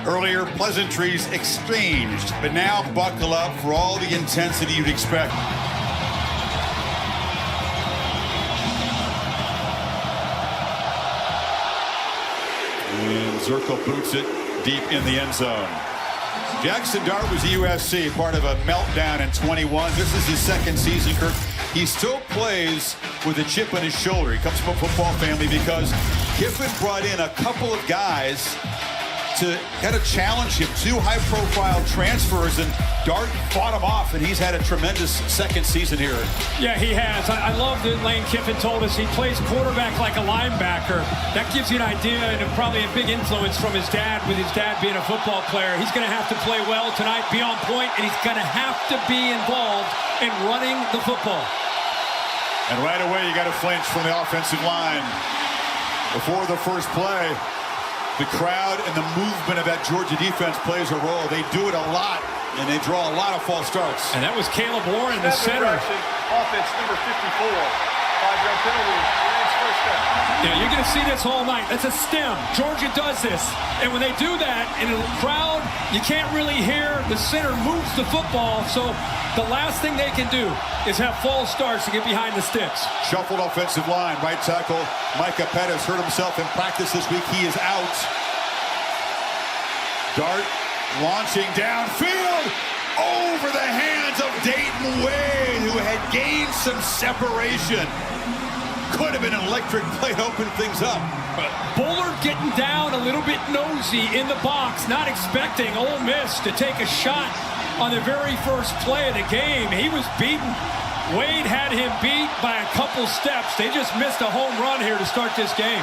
Earlier, pleasantries exchanged, but now buckle up for all the intensity you'd expect. And Zirkle boots it deep in the end zone. Jackson Dart was at USC, part of a meltdown in 21. This is his second season, Kirk. He still plays with a chip on his shoulder. He comes from a football family because Kiffin brought in a couple of guys to kind of challenge him. Two high-profile transfers, and Dart fought him off, and he's had a tremendous second season here. Yeah, he has. I love that Lane Kiffin told us he plays quarterback like a linebacker. That gives you an idea and probably a big influence from his dad, with his dad being a football player. He's going to have to play well tonight, be on point, and he's going to have to be involved in running the football. And right away, you got to flinch from the offensive line. Before the first play, the crowd and the movement of that Georgia defense plays a role. They do it a lot, and they draw a lot of false starts. And that was Caleb Warren, the center. Offense number 54. 5-yard penalty. First down. Yeah, you're going to see this all night. That's a stem. Georgia does this. And when they do that in a crowd, you can't really hear. The center moves the football, so the last thing they can do is have false starts to get behind the sticks. Shuffled offensive line. Right tackle Micah Pettis hurt himself in practice this week. He is out. Dart launching downfield over the hands of Dayton Wade, who had gained some separation. Could have been an electric play to open things up. Bullard getting down a little bit nosy in the box, not expecting Ole Miss to take a shot on the very first play of the game. He was beaten. Wade had him beat by a couple steps. They just missed a home run here to start this game.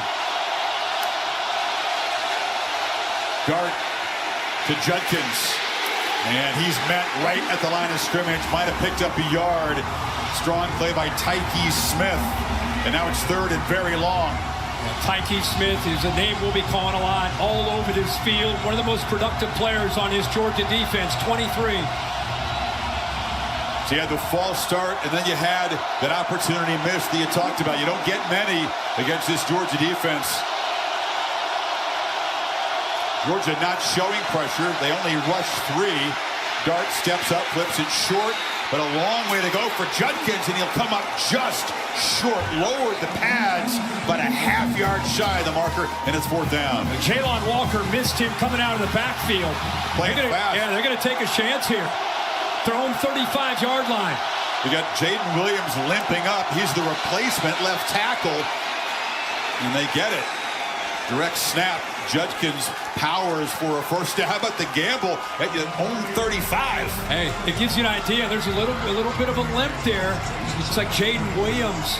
Dart to Judkins. And he's met right at the line of scrimmage. Might have picked up a yard. Strong play by Tyke Smith. And now it's third and very long. Tyke Smith is a name we'll be calling a lot all over this field. One of the most productive players on his Georgia defense, 23. So you had the false start, and then you had that opportunity missed that you talked about. You don't get many against this Georgia defense. Georgia not showing pressure. They only rush 3. Dart steps up, flips it short, but a long way to go for Judkins, and he'll come up just short. Lowered the pads, but a half-yard shy of the marker, and it's fourth down. Jalon Walker missed him coming out of the backfield. Fast. Yeah, they're going to take a chance here. Thrown 35-yard line. You got Jaden Williams limping up. He's the replacement left tackle, and they get it. Direct snap. Judkins powers for a first down. How about the gamble at your own 35? Hey, it gives you an idea. There's a little bit of a limp there. It's like Jaden Williams.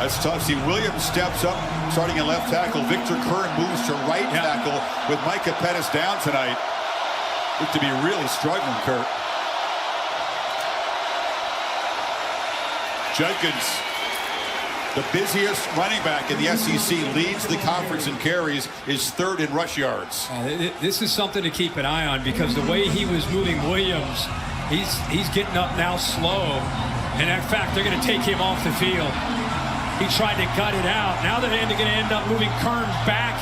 That's tough. See, Williams steps up, starting at left tackle. Victor Kern moves to right tackle with Micah Pettis down tonight. Look to be really struggling, Kurt. Judkins, the busiest running back in the SEC, leads the conference in carries, is third in rush yards. This is something to keep an eye on, because the way he was moving Williams, he's getting up now slow. And in fact, they're going to take him off the field. He tried to gut it out. Now they're going to end up moving Kern back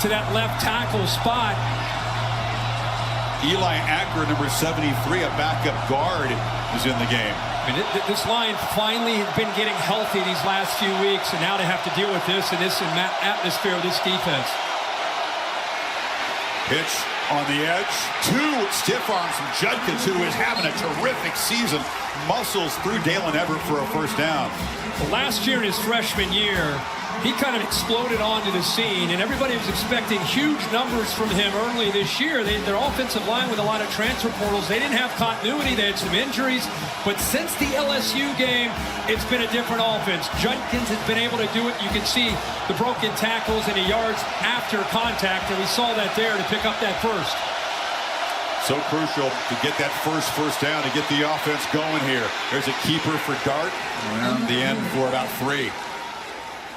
to that left tackle spot. Eli Acker, number 73, a backup guard, is in the game. I mean, this line finally has been getting healthy these last few weeks, and now they have to deal with this in this atmosphere of this defense. Pitch on the edge. 2 stiff arms from Judkins, who is having a terrific season. Muscles through Dalen Everett for a first down. Well, last year in his freshman year, he kind of exploded onto the scene, and everybody was expecting huge numbers from him early this year. Their offensive line with a lot of transfer portals, they didn't have continuity. They had some injuries. But since the LSU game, it's been a different offense. Judkins has been able to do it. You can see the broken tackles and the yards after contact, and we saw that there to pick up that first. So crucial to get that first down, to get the offense going here. There's a keeper for Dart, and the end for about 3.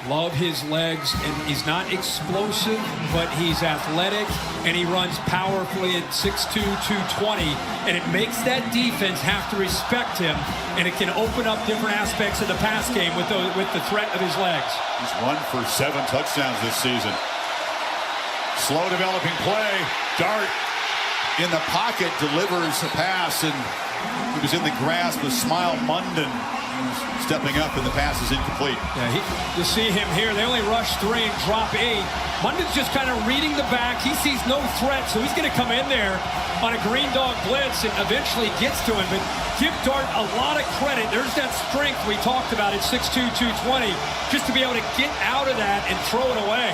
Love his legs, and he's not explosive, but he's athletic, and he runs powerfully at 6'2", 220, and it makes that defense have to respect him, and it can open up different aspects of the pass game with the threat of his legs. He's run for 7 touchdowns this season. Slow developing play. Dart in the pocket delivers a pass, and he was in the grasp of Smile Munden. Stepping up, and the pass is incomplete. Yeah, you see him here. They only rush 3 and drop 8. Munden's just kind of reading the back. He sees no threat, so he's going to come in there on a green dog blitz and eventually gets to him. But give Dart a lot of credit. There's that strength we talked about at 6'2", 220, just to be able to get out of that and throw it away.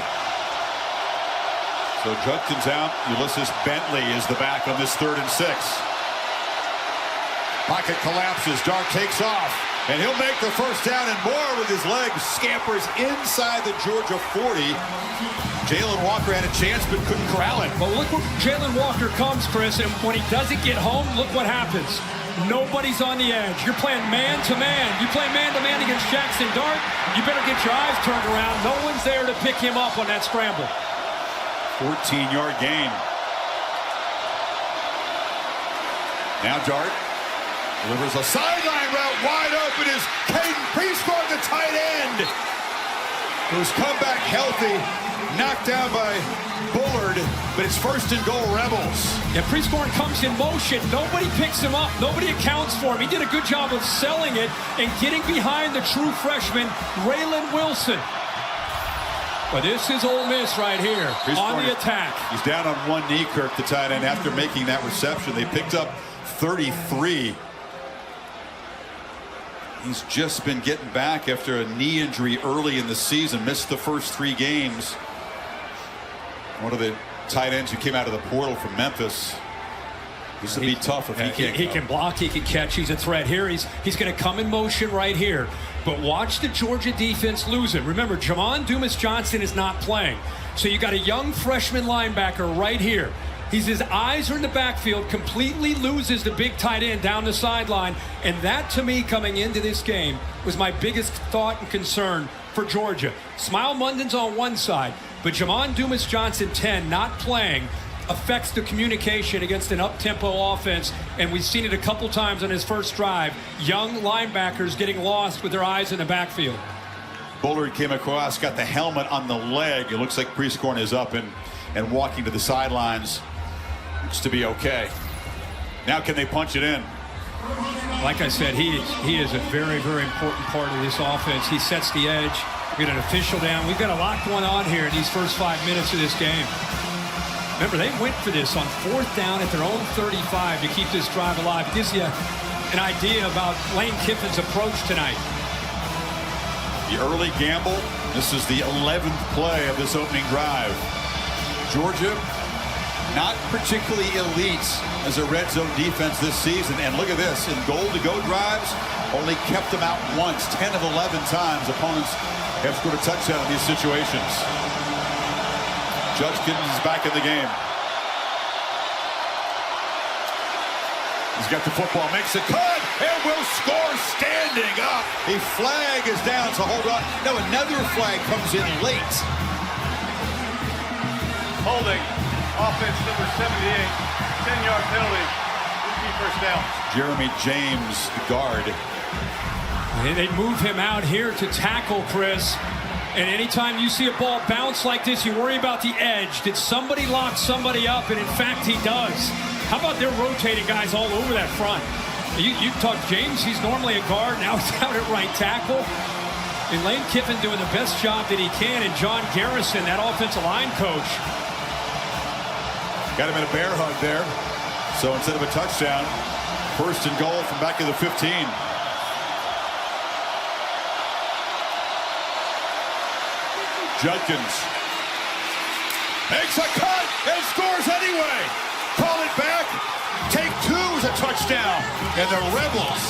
So Judkins out. Ulysses Bentley is the back on this 3rd and 6. Pocket collapses. Dart takes off. And he'll make the first down and more with his legs. Scampers inside the Georgia 40. Jalen Walker had a chance but couldn't corral it. But look where Jalen Walker comes, Chris, and when he doesn't get home, look what happens. Nobody's on the edge. You're playing man-to-man. You play man-to-man against Jackson Dart, you better get your eyes turned around. No one's there to pick him up on that scramble. 14-yard gain. Now Dart delivers a sideline route. Wide open is Caden Prescorn, the tight end, who's come back healthy. Knocked down by Bullard, but it's 1st and goal, Rebels. Yeah, Prescorn comes in motion. Nobody picks him up. Nobody accounts for him. He did a good job of selling it and getting behind the true freshman, Raylan Wilson. But this is Ole Miss right here on the attack. He's down on one knee, Kirk, the tight end, after making that reception. They picked up 33. He's just been getting back after a knee injury early in the season. Missed the first 3 games. One of the tight ends who came out of the portal from Memphis. This will be tough if he can't. He can block, he can catch. He's a threat here. He's going to come in motion right here. But watch the Georgia defense lose it. Remember, Jamon Dumas-Johnson is not playing. So you got a young freshman linebacker right here. His eyes are in the backfield, completely loses the big tight end down the sideline. And that, to me, coming into this game, was my biggest thought and concern for Georgia. Smile Munden's on one side, but Jamon Dumas-Johnson, 10, not playing, affects the communication against an up-tempo offense. And we've seen it a couple times on his first drive. Young linebackers getting lost with their eyes in the backfield. Bullard came across, got the helmet on the leg. It looks like Prescorn is up and walking to the sidelines. Looks to be okay. Now can they punch it in? Like I said, he is a very, very important part of this offense. He sets the edge. We got an official down. We've got a lot going on here in these first 5 minutes of this game. Remember, they went for this on 4th down at their own 35 to keep this drive alive. It gives you an idea about Lane Kiffin's approach tonight. The early gamble. This is the 11th play of this opening drive. Georgia, not particularly elite as a red zone defense this season. And look at this, in goal-to-go drives, only kept them out once. 10 of 11 times opponents have scored a touchdown in these situations. Judkins is back in the game. He's got the football, makes a cut, and will score standing up. A flag is down, so hold on. Now another flag comes in late. Holding. Offense number 78, 10-yard penalty, key first down. Jeremy James, the guard. They move him out here to tackle, Chris. And anytime you see a ball bounce like this, you worry about the edge. Did somebody lock somebody up? And in fact, he does. How about they're rotating guys all over that front? You talk James, he's normally a guard. Now he's out at right tackle. And Lane Kiffin doing the best job that he can. And John Garrison, that offensive line coach, got him in a bear hug there. So instead of a touchdown, 1st and goal from back of the 15. Judkins makes a cut and scores anyway. Call it back. Take 2 is a touchdown. And the Rebels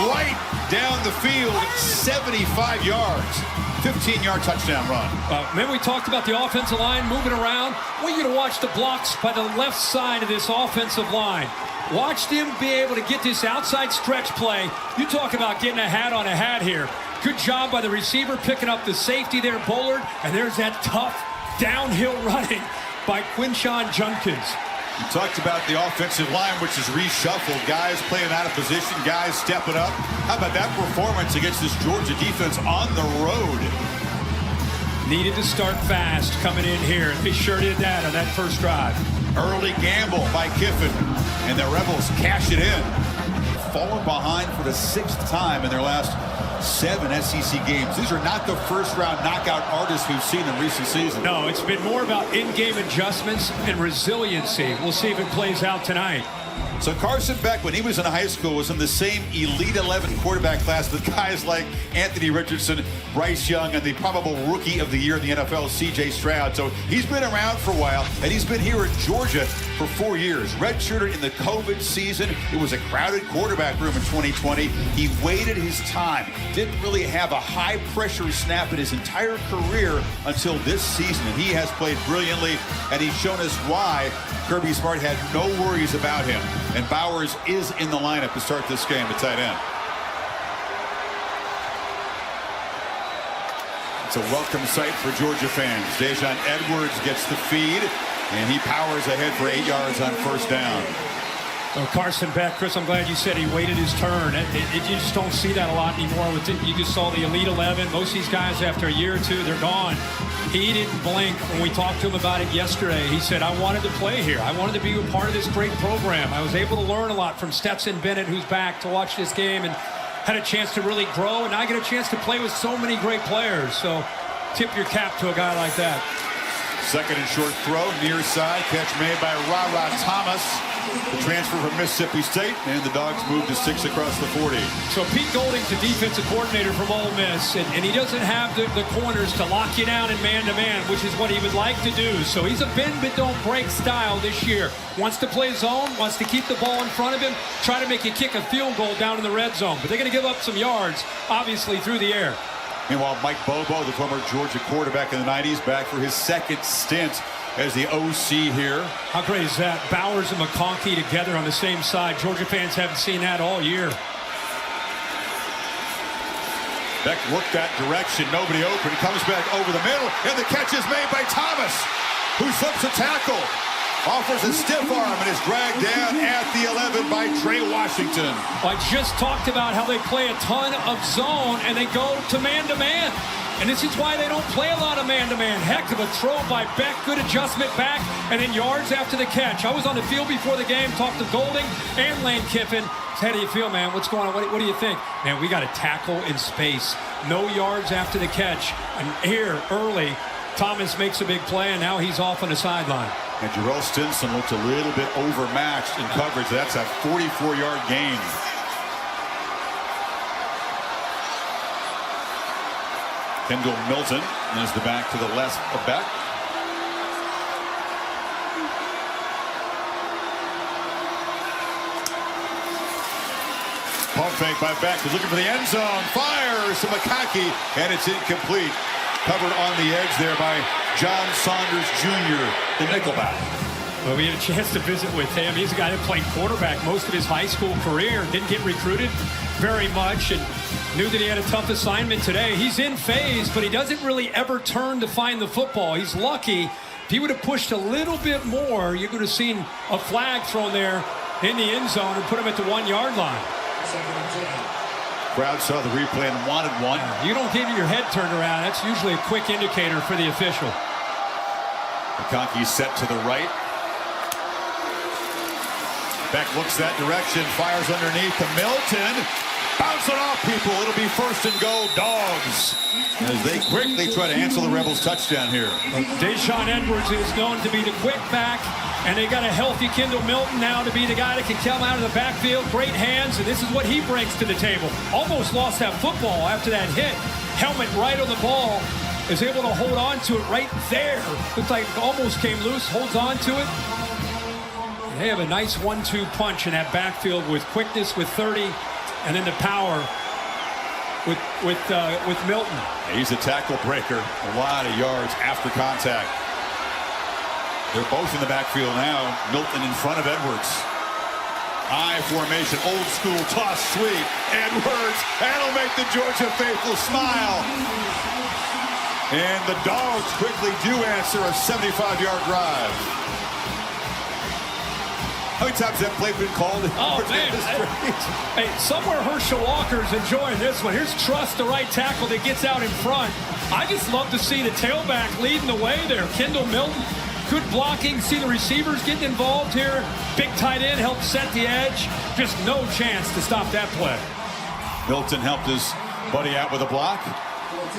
right down the field, 75 yards. 15-yard touchdown run. Remember we talked about the offensive line moving around? I want you to watch the blocks by the left side of this offensive line. Watch them be able to get this outside stretch play. You talk about getting a hat on a hat here. Good job by the receiver picking up the safety there, Bullard. And there's that tough downhill running by Quinshon Judkins. You talked about the offensive line, which is reshuffled. Guys playing out of position, guys stepping up. How about that performance against this Georgia defense on the road? needed to start fast coming in here. He sure did that on that first drive. Early gamble by Kiffin, and the Rebels cash it in. Fallen behind for the 6th time in their last 7 SEC games. These are not the first-round knockout artists we've seen in recent seasons. No, it's been more about in-game adjustments and resiliency. We'll see if it plays out tonight. So Carson Beck, when he was in high school, was in the same Elite 11 quarterback class with guys like Anthony Richardson, Bryce Young, and the probable Rookie of the Year in the NFL, C.J. Stroud. So he's been around for a while, and he's been here at Georgia for 4 years. Redshirted in the COVID season. It was a crowded quarterback room in 2020. He waited his time. Didn't really have a high-pressure snap in his entire career until this season, and he has played brilliantly, and he's shown us why Kirby Smart had no worries about him. And Bowers is in the lineup to start this game at tight end. It's a welcome sight for Georgia fans. Dejon Edwards gets the feed, and he powers ahead for 8 yards on first down. Oh, Carson Beck, Chris, I'm glad you said he waited his turn. You just don't see that a lot anymore. You just saw the Elite 11. Most of these guys, after a year or two, they're gone. He didn't blink. When we talked to him about it yesterday, he said, I wanted to play here. I wanted to be a part of this great program. I was able to learn a lot from Stetson Bennett, who's back to watch this game, and had a chance to really grow, and I get a chance to play with so many great players. So tip your cap to a guy like that. Second and short throw, near side, catch made by Ra Thomas. The transfer from Mississippi State, and the Dogs move to 6 across the 40. So Pete Golding's the defensive coordinator from Ole Miss, and he doesn't have the corners to lock you down in man-to-man, which is what he would like to do. So he's a bend-but-don't-break style this year. Wants to play zone, wants to keep the ball in front of him, try to make you kick a field goal down in the red zone. But they're going to give up some yards, obviously, through the air. Meanwhile, Mike Bobo, the former Georgia quarterback in the 90s, back for his second stint as the OC here. How great is that? Bowers and McConkey together on the same side. Georgia fans haven't seen that all year. Beck worked that direction. Nobody open. Comes back over the middle, and the catch is made by Thomas, who slips a tackle. Offers a stiff arm and is dragged down at the 11 by Trey Washington. I just talked about how they play a ton of zone and they go to man-to-man. And this is why they don't play a lot of man-to-man. Heck of a throw by Beck. Good adjustment back. And then yards after the catch. I was on the field before the game. Talked to Golding and Lane Kiffin. How do you feel, man? What's going on? What do you think? Man, we got a tackle in space. No yards after the catch. And here, early, Thomas makes a big play, and now he's off on the sideline. And Jarrell Stinson looked a little bit overmatched in coverage. That's a 44-yard gain. Kendall Milton is the back to the left of Beck. Pump fake by Beck. He's looking for the end zone. Fires to McConkey, and it's incomplete. Covered on the edge there by John Saunders Jr., the nickelback. Well, we had a chance to visit with him. He's a guy that played quarterback most of his high school career. Didn't get recruited very much and knew that he had a tough assignment today. He's in phase, but he doesn't really ever turn to find the football. He's lucky. If he would have pushed a little bit more, you could have seen a flag thrown there in the end zone and put him at the 1-yard line. Crowd saw the replay and wanted one. You don't get your head turned around. That's usually a quick indicator for the official. McConkey set to the right. Beck looks that direction, fires underneath to Milton. Bouncing off people. It'll be first and goal, Dogs, as they quickly try to answer the Rebels' touchdown here. Dejon Edwards is known to be the quick back, and they got a healthy Kendall Milton now to be the guy that can come out of the backfield. Great hands, and this is what he brings to the table. Almost lost that football after that hit. Helmet right on the ball. Is able to hold on to it right there. Looks like it almost came loose. Holds on to it. They have a nice 1-2 punch in that backfield with quickness, with 30, and then the power with Milton. He's a tackle breaker. A lot of yards after contact. They're both in the backfield now. Milton in front of Edwards. I formation, old school toss sweep. Edwards, that'll make the Georgia faithful smile. And the Dogs quickly do answer a 75-yard drive. How many times has that play been called? Oh, man. Hey, somewhere Herschel Walker's enjoying this one. Here's Truss, the right tackle that gets out in front. I just love to see the tailback leading the way there. Kendall Milton, good blocking. See the receivers getting involved here. Big tight end helped set the edge. Just no chance to stop that play. Milton helped his buddy out with a block.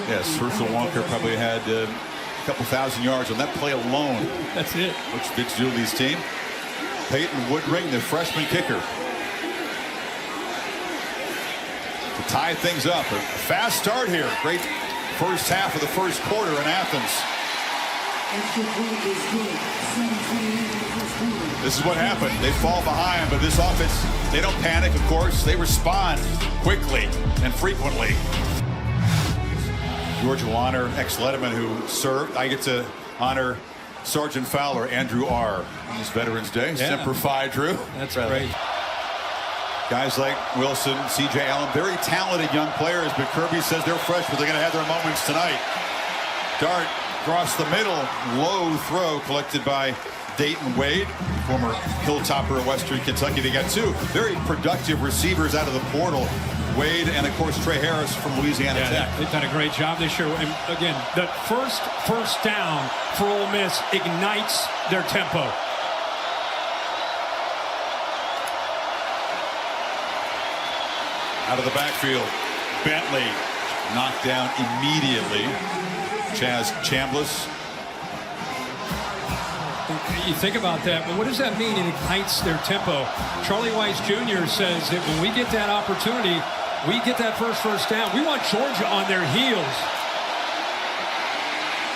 Yes, Herschel Walker probably had a couple thousand yards on that play alone. That's it. Which Vince Dooley's team. Peyton Woodring, the freshman kicker. To tie things up. A fast start here. Great first half of the first quarter in Athens. This is what happened. They fall behind, but this offense, they don't panic, of course. They respond quickly and frequently. Georgia will honor ex-Letterman who served. I get to honor Sergeant Fowler, Andrew R. on this Veterans Day. Yeah. Semper Fi, Drew. That's great. Guys like Wilson, C.J. Allen, very talented young players, but Kirby says they're fresh, but they're going to have their moments tonight. Dart across the middle, low throw collected by Dayton Wade, former Hilltopper of Western Kentucky. They got two very productive receivers out of the portal. Wade and, of course, Trey Harris from Louisiana Tech. They've done a great job this year. And again, the first down for Ole Miss ignites their tempo. Out of the backfield, Bentley knocked down immediately. Chaz Chambliss. You think about that, but what does that mean? It ignites their tempo. Charlie Weiss Jr. says that when we get that opportunity, we get that first down. We want Georgia on their heels.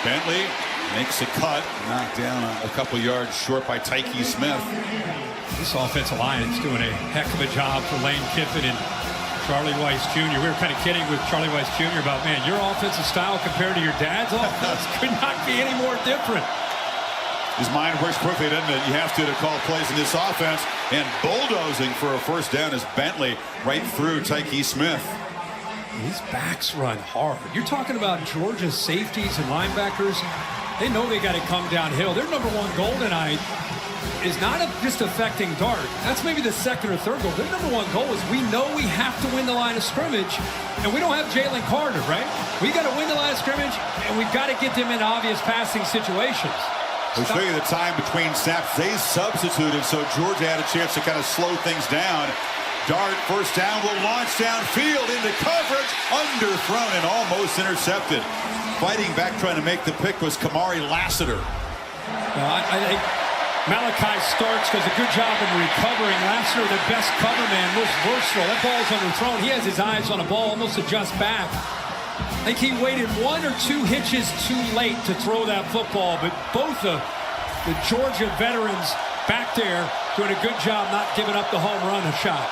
Bentley makes a cut, knocked down a couple yards short by Tyke Smith. This offensive line is doing a heck of a job for Lane Kiffin and Charlie Weiss Jr. We were kind of kidding with Charlie Weiss Jr. about, man, your offensive style compared to your dad's offense could not be any more different. His mind works quickly, doesn't it? You have to call plays in this offense. And bulldozing for a first down is Bentley right through Tyke Smith. These backs run hard. You're talking about Georgia's safeties and linebackers. They know they got to come downhill. Their number one goal tonight is not just affecting Dart. That's maybe the second or third goal. Their number one goal is we know we have to win the line of scrimmage, and we don't have Jalen Carter, right? We got to win the line of scrimmage, and we've got to get them in obvious passing situations. We'll show you the time between snaps. They substituted, so Georgia had a chance to kind of slow things down. Dart, first down, will launch downfield into coverage, underthrown and almost intercepted. Fighting back, trying to make the pick was Kamari Lassiter. I think Malachi Starks does a good job in recovering. Lassiter, the best cover man, most versatile. That ball's underthrown. He has his eyes on a ball, almost adjusts back. I think he waited one or two hitches too late to throw that football, but both the Georgia veterans back there doing a good job not giving up the home run shot.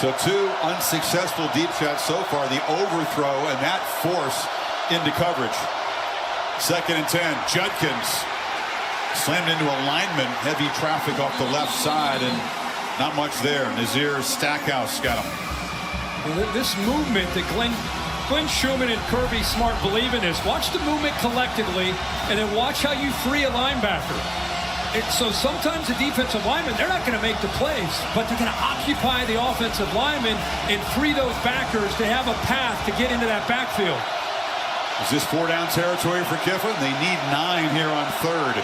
So two unsuccessful deep shots so far, the overthrow and that force into coverage. 2nd and 10, Judkins slammed into a lineman, heavy traffic off the left side, and not much there. Nazir Stackhouse got him. Well, this movement that Glenn Schumann and Kirby Smart believe in this. Watch the movement collectively, and then watch how you free a linebacker. So sometimes the defensive linemen, they're not going to make the plays, but they're going to occupy the offensive linemen and free those backers to have a path to get into that backfield. Is this 4-down territory for Kiffin? They need 9 here on 3rd.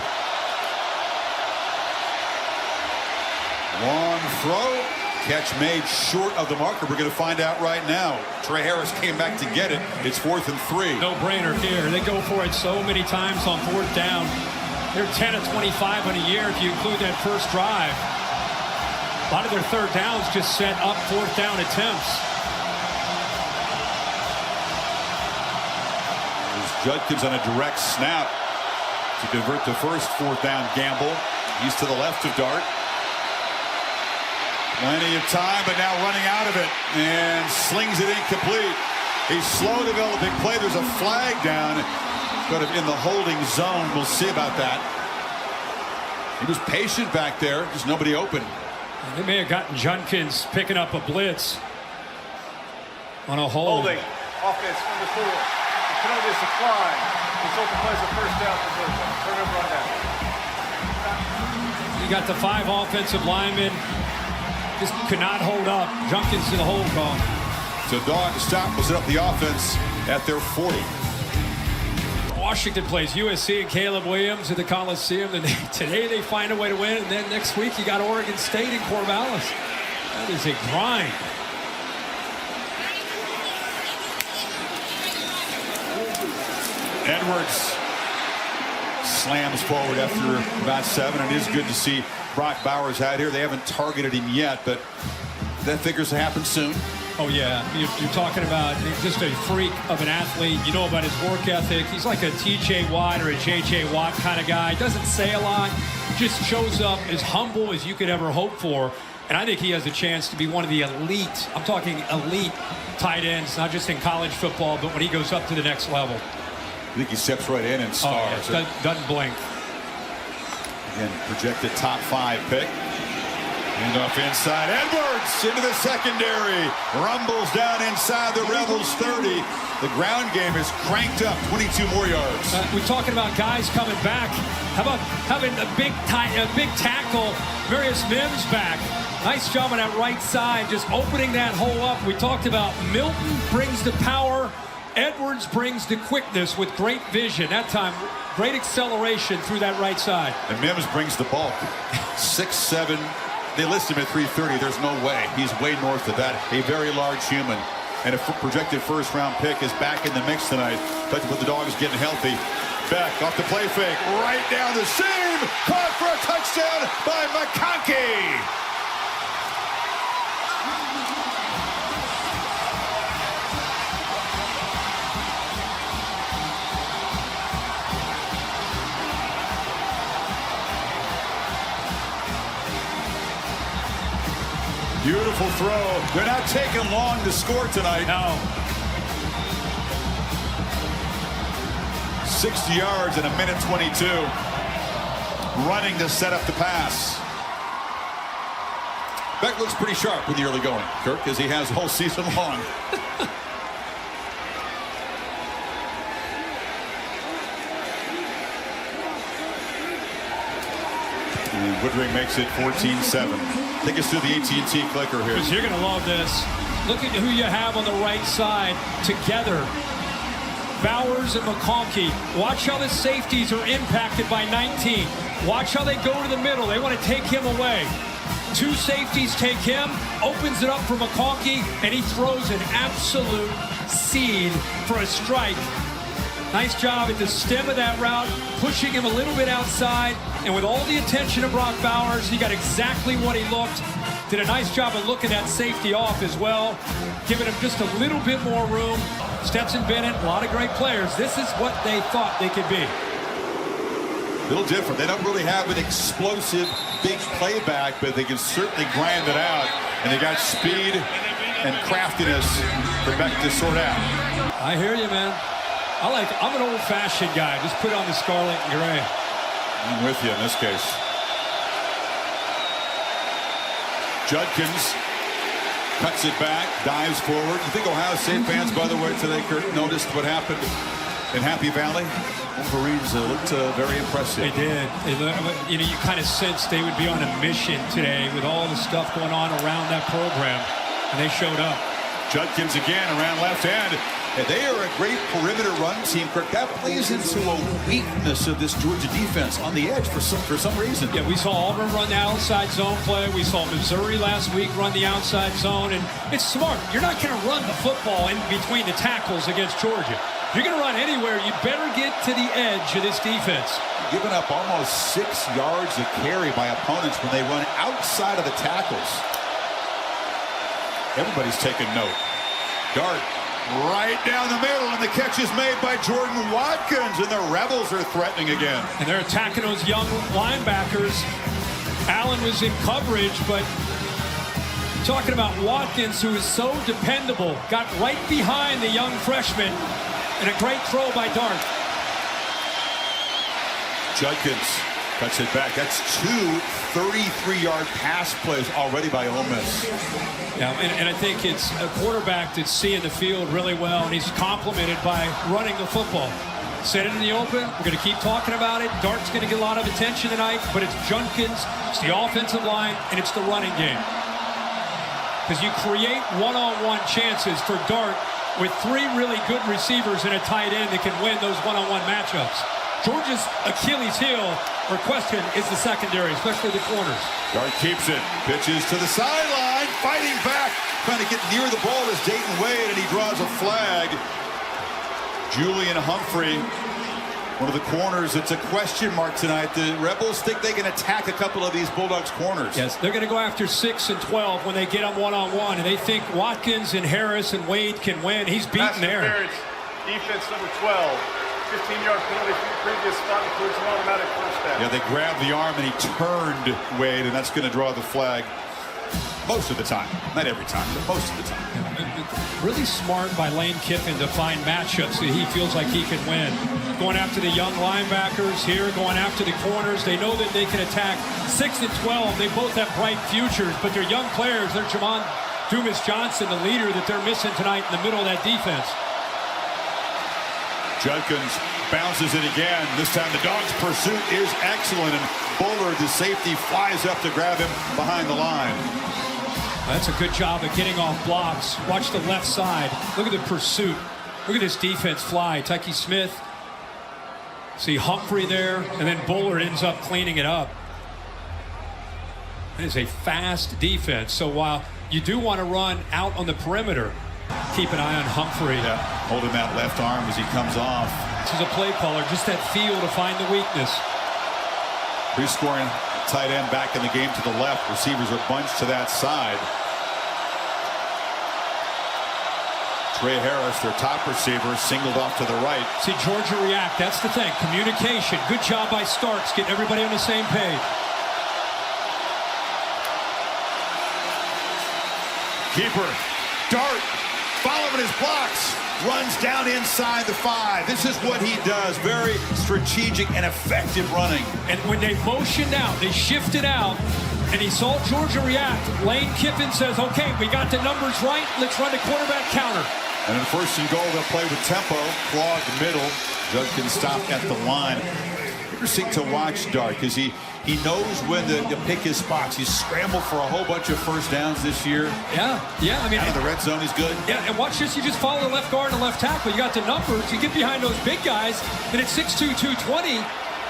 Long throw. Catch made short of the marker. We're going to find out right now. Trey Harris came back to get it. It's 4th and 3. No-brainer here. They go for it so many times on 4th down. They're 10 of 25 on a year if you include that first drive. A lot of their 3rd downs just set up 4th down attempts. There's Judkins on a direct snap to convert the first 4th down gamble. He's to the left of Dart. Plenty of time, but now running out of it and slings it incomplete. A slow developing play. There's a flag down, but in the holding zone. We'll see about that. He was patient back there, just nobody open. They may have gotten Judkins picking up a blitz on a hold. Holding, offense number 4. The penalty is declined. Result plays a first down for Georgia. Turnover on down. You got the 5 offensive linemen. Just could not hold up. Judkins to the hold call. So dog stop will set up the offense at their 40. Washington plays USC and Caleb Williams at the Coliseum. And today they find a way to win. And then next week you got Oregon State in Corvallis. That is a grind. Edwards slams forward after about 7. It is good to see Brock Bowers out here. They haven't targeted him yet, but that figures to happen soon. Oh, yeah. You're talking about just a freak of an athlete. You know about his work ethic. He's like a TJ Watt or a JJ Watt kind of guy. Doesn't say a lot. Just shows up as humble as you could ever hope for. And I think he has a chance to be one of the elite, I'm talking elite tight ends, not just in college football, but when he goes up to the next level. I think he steps right in and stars. Oh, yeah. Doesn't blink. Again, projected top 5 pick. Handoff inside. Edwards into the secondary. Rumbles down inside the Rebels 30. The ground game is cranked up. 22 more yards. We're talking about guys coming back. How about having a big tackle, Marius Mims back. Nice job on that right side, just opening that hole up. We talked about Milton brings the power. Edwards brings the quickness with great vision. That time, great acceleration through that right side. And Mims brings the bulk. 6'7". They list him at 330. There's no way. He's way north of that. A very large human. And a projected first-round pick is back in the mix tonight. But the Dogs getting healthy. Beck off the play fake. Right down the seam. Caught for a touchdown by McConkey. Beautiful throw. They're not taking long to score tonight. No. 60 yards in a minute 22. Running to set up the pass. Beck looks pretty sharp in the early going, Kirk, as he has the whole season long. And Woodring makes it 14-7. Take us through the AT&T clicker here. You're going to love this. Look at who you have on the right side together. Bowers and McConkey. Watch how the safeties are impacted by 19. Watch how they go to the middle. They want to take him away. 2 safeties take him, opens it up for McConkey, and he throws an absolute seed for a strike. Nice job at the stem of that route, pushing him a little bit outside, and with all the attention of Brock Bowers, he got exactly what he looked. Did a nice job of looking that safety off as well, giving him just a little bit more room. Stetson Bennett, a lot of great players. This is what they thought they could be. A little different. They don't really have an explosive big playback, but they can certainly grind it out. And they got speed and craftiness for Beck to sort out. I hear you, man. I'm an old-fashioned guy. Just put on the scarlet and gray. I'm with you in this case. Judkins cuts it back, dives forward. You think Ohio State fans, by the way, today, Kurt, noticed what happened in Happy Valley? Wolverines looked very impressive. They did. You kind of sensed they would be on a mission today with all the stuff going on around that program, and they showed up. Judkins again around left hand. And they are a great perimeter run team, Kirk. That plays into a weakness of this Georgia defense on the edge for some reason. Yeah, we saw Auburn run the outside zone play. We saw Missouri last week run the outside zone. And it's smart. You're not going to run the football in between the tackles against Georgia. If you're going to run anywhere, you better get to the edge of this defense. Giving up almost 6 yards a carry by opponents when they run outside of the tackles. Everybody's taking note. Dart. Right down the middle, and the catch is made by Jordan Watkins, and the Rebels are threatening again. And they're attacking those young linebackers. Allen was in coverage, but talking about Watkins, who is so dependable, got right behind the young freshman, and a great throw by Dart. Judkins cuts it back. That's 2 33-yard pass plays already by Ole Miss. Yeah, and I think it's a quarterback that's seeing the field really well, and he's complimented by running the football. Set it in the open. We're going to keep talking about it. Dart's going to get a lot of attention tonight, but it's Judkins, it's the offensive line, and it's the running game. Because you create one-on-one chances for Dart with 3 really good receivers and a tight end that can win those one-on-one matchups. Georgia's Achilles heel or question is the secondary, especially the corners. Dart keeps it, pitches to the sideline, fighting back, trying to get near the ball is Dayton Wade, and he draws a flag. Julian Humphrey, one of the corners. It's a question mark tonight. The Rebels think they can attack a couple of these Bulldogs corners. Yes, they're going to go after 6 and 12 when they get them one-on-one, and they think Watkins and Harris and Wade can win. He's beaten there. Defense number 12. 15-yard penalty from the previous spot includes an automatic first down. Yeah, they grabbed the arm and he turned Wade, and that's going to draw the flag most of the time. Not every time, but most of the time. Really smart by Lane Kiffin to find matchups that he feels like he can win. Going after the young linebackers here, going after the corners. They know that they can attack 6 and 12. They both have bright futures, but they're young players. They're Jamon Dumas-Johnson, the leader that they're missing tonight in the middle of that defense. Judkins bounces it again. This time the Dogs' pursuit is excellent, and Bullard, the safety, flies up to grab him behind the line. That's a good job of getting off blocks. Watch the left side. Look at the pursuit. Look at this defense fly. Tyke Smith. See Humphrey there, and then Bullard ends up cleaning it up. It is a fast defense. So while you do want to run out on the perimeter, keep an eye on Humphrey. Yeah, holding that left arm as he comes off. This is a play caller, just that feel to find the weakness. Pre-scoring tight end back in the game to the left. Receivers are bunched to that side. Trey Harris, their top receiver, singled off to the right. See Georgia react. That's the thing. Communication. Good job by Starks getting everybody on the same page. Keeper, Dart, following his blocks, runs down inside the 5. This is what he does. Very strategic and effective running. And when they motioned out, they shifted out, and he saw Georgia react. Lane Kiffin says, okay, we got the numbers right. Let's run the quarterback counter. And in 1st and goal, they'll play with tempo. Clogged middle. Judkins stopped at the line. Interesting to watch Dart because he knows when to pick his spots. He's scrambled for a whole bunch of first downs this year. Yeah. I mean, out of the red zone, he's good. Yeah, and watch this. You just follow the left guard and the left tackle. You got the numbers. You get behind those big guys, and at 6'2", 220,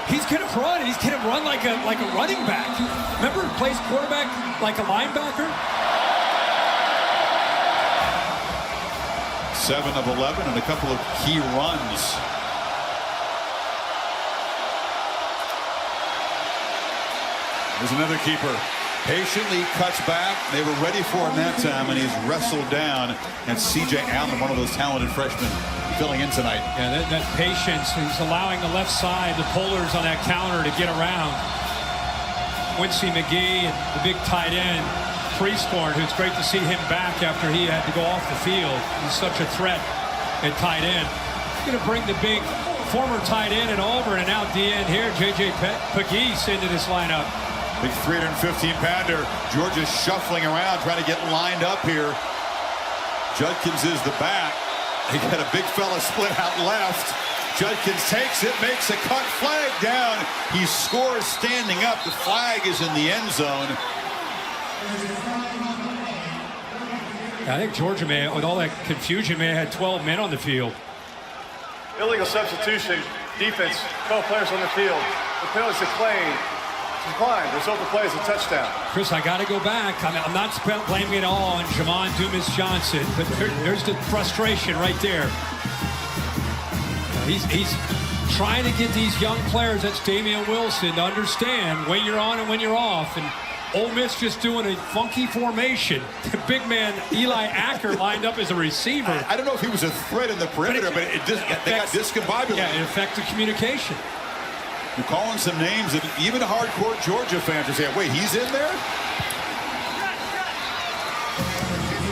he's going to run. He's going to run like a running back. Remember, he plays quarterback like a linebacker. 7 of 11 and a couple of key runs. There's another keeper. Patiently cuts back. They were ready for him that time, and he's wrestled down. And C.J. Allen, one of those talented freshmen, filling in tonight. Yeah, that patience. He's allowing the left side, the pullers on that counter to get around. Quincy McGee and the big tight end, Prieskorn, who's great to see him back after he had to go off the field. He's such a threat at tight end. He's going to bring the big former tight end at Auburn and now DN here, J.J. Pegues, into this lineup. Big 315-pounder. Georgia shuffling around, trying to get lined up here. Judkins is the back. They got a big fella split out left. Judkins takes it, makes a cut, flag down. He scores standing up. The flag is in the end zone. I think Georgia, with all that confusion, may have had 12 men on the field. Illegal substitution. Defense. 12 players on the field. The penalty is declined. Result of the play is a touchdown. Chris, I got to go back. I'm not blaming it all on Jamon Dumas-Johnson, but there's the frustration right there. He's trying to get these young players, that's Damian Wilson, to understand when you're on and when you're off. And Ole Miss just doing a funky formation. The big man Eli Acker lined up as a receiver. I don't know if he was a threat in the perimeter, but they got discombobulated. Yeah, it affected communication. You're calling some names that even hardcore Georgia fans are saying, wait, he's in there?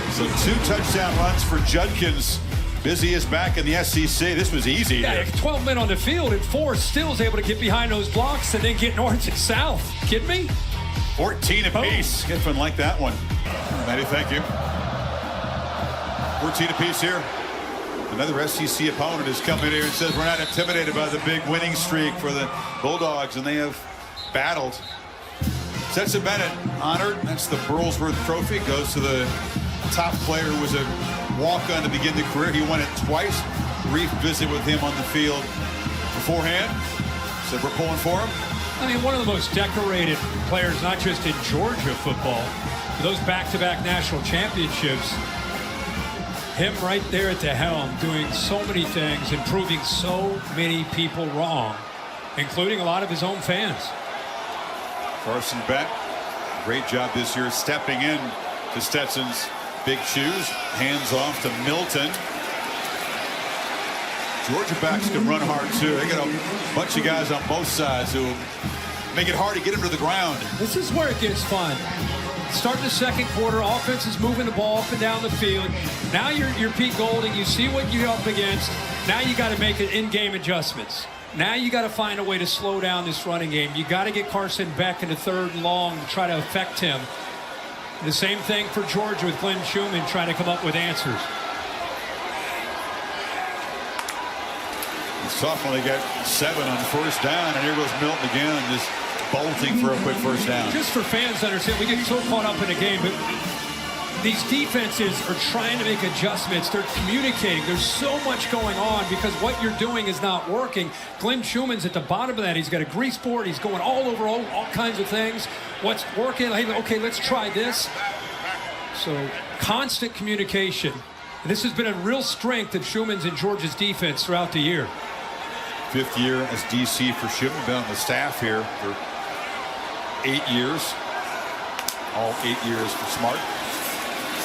So 2 touchdown runs for Judkins. Busy is back in the SEC. This was easy. Yeah, 12 men on the field and 4 still is able to get behind those blocks and then get north and south. Kidding me? 14 apiece. Kiffin like that one. Matty, thank you. 14 apiece here. Another SEC opponent has come in here and says we're not intimidated by the big winning streak for the Bulldogs, and they have battled. Stetson Bennett honored. That's the Burlsworth Trophy. Goes to the top player who was a walk-on to begin the career. He won it twice. Brief visit with him on the field beforehand. Said we're pulling for him. I mean, one of the most decorated players, not just in Georgia football, but those back-to-back national championships. Him right there at the helm, doing so many things and proving so many people wrong, including a lot of his own fans. Carson Beck, great job this year stepping in to Stetson's big shoes. Hands off to Milton. Georgia backs can run hard too. They got a bunch of guys on both sides who make it hard to get him to the ground. This is where it gets fun. Starting the second quarter, offense is moving the ball up and down the field. Now you're Pete Golding. You see what you're up against. Now you got to make it in-game adjustments. Now you got to find a way to slow down this running game. You got to get Carson Beck into third and long to try to affect him. The same thing for Georgia with Glenn Schumann trying to come up with answers. The sophomore, they got 7 on first down, and here goes Milton again, just bolting for a quick first down. Just for fans to understand, we get so caught up in the game, but these defenses are trying to make adjustments. They're communicating. There's so much going on because what you're doing is not working. Glenn Schumann's at the bottom of that. He's got a grease board. He's going all over all kinds of things. What's working? Okay, let's try this. So constant communication. This has been a real strength of Schumann's and Georgia's defense throughout the year. 5th year as DC for Schumann. Been on the staff here for 8 years. All 8 years for Smart.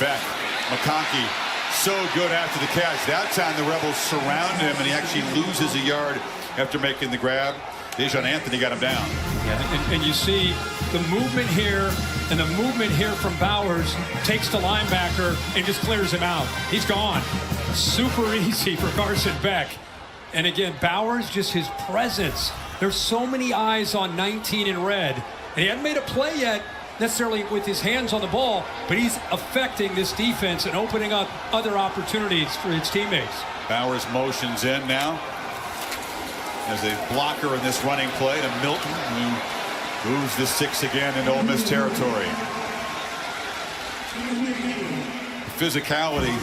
Beck, McConkey, so good after the catch. That time the Rebels surround him, and he actually loses a yard after making the grab. Dejon Anthony got him down. Yeah, and you see the movement here, and the movement here from Bowers takes the linebacker and just clears him out. He's gone. Super easy for Carson Beck. And again, Bowers, just his presence. There's so many eyes on 19 in red, and he hadn't made a play yet necessarily with his hands on the ball, but he's affecting this defense and opening up other opportunities for his teammates. Bowers motions in now as a blocker in this running play to Milton, who moves the 6 again into Ole Miss territory. The physicality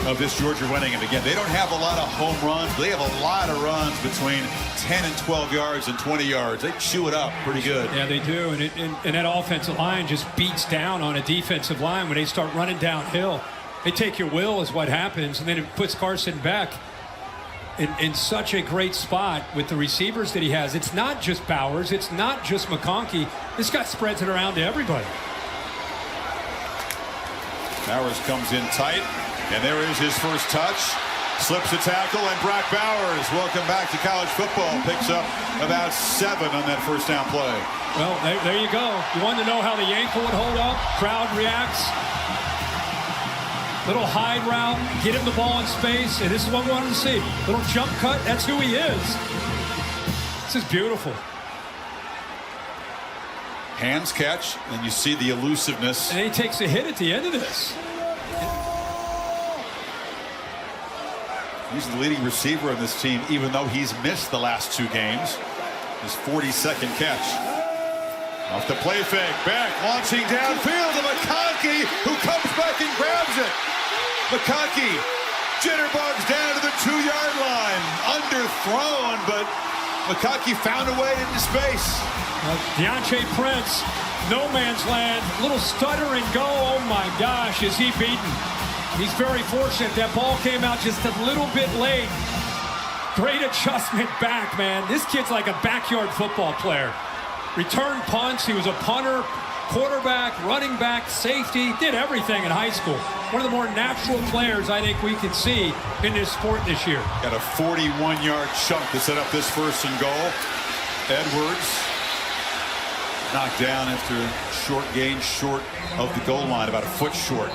of this Georgia running game. Again, they don't have a lot of home runs. They have a lot of runs between 10 and 12 yards and 20 yards. They chew it up pretty good. Yeah, they do. And that offensive line just beats down on a defensive line when they start running downhill. They take your will is what happens, and then it puts Carson Beck in such a great spot with the receivers that he has. It's not just Bowers. It's not just McConkey. This guy spreads it around to everybody. Bowers comes in tight, and there is his first touch. Slips the tackle, and Brock Bowers, welcome back to college football, picks up about 7 on that first down play. Well, there you go. You wanted to know how the ankle would hold up. Crowd reacts. Little hide route, get him the ball in space, and this is what we wanted to see. Little jump cut, that's who he is. This is beautiful. Hands catch, and you see the elusiveness. And he takes a hit at the end of this. He's the leading receiver on this team, even though he's missed the last 2 games. His 42nd catch. Off the play fake, Beck launching downfield to McConkey, who comes back and grabs it. McConkey jitterbugs down to the 2-yard line. Underthrown, but McConkey found a way into space. Deontre Prince, no man's land, little stutter and go. Oh my gosh, is he beaten? He's very fortunate. That ball came out just a little bit late. Great adjustment back, man. This kid's like a backyard football player. Return punts. He was a punter, quarterback, running back, safety. Did everything in high school. One of the more natural players I think we can see in this sport this year. Got a 41-yard chunk to set up this first and goal. Edwards knocked down after a short gain, short of the goal line, about a foot short.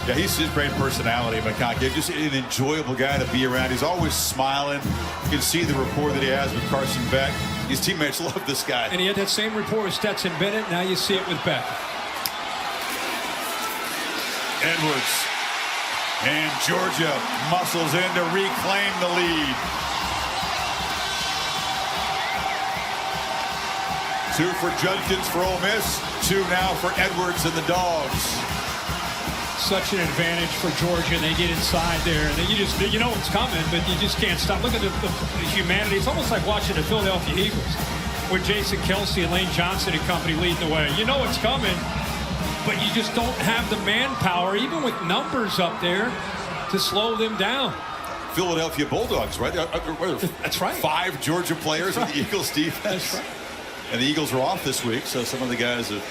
Yeah, he's his great personality, McConkey. Just an enjoyable guy to be around. He's always smiling. You can see the rapport that he has with Carson Beck. His teammates love this guy. And he had that same rapport with Stetson Bennett. Now you see it with Beck. Edwards. And Georgia muscles in to reclaim the lead. 2 for Judkins for Ole Miss. 2 now for Edwards and the Dogs. such an advantage for Georgia, and they get inside there, and then you know what's coming, but you just can't stop. Look at the humanity. It's almost like watching the Philadelphia Eagles with Jason Kelsey and Lane Johnson and company leading the way. You know what's coming, but you just don't have the manpower, even with numbers up there, to slow them down. Philadelphia Bulldogs, right? That's right. 5 Georgia players in the Eagles defense. That's right. And the Eagles are off this week, so some of the guys have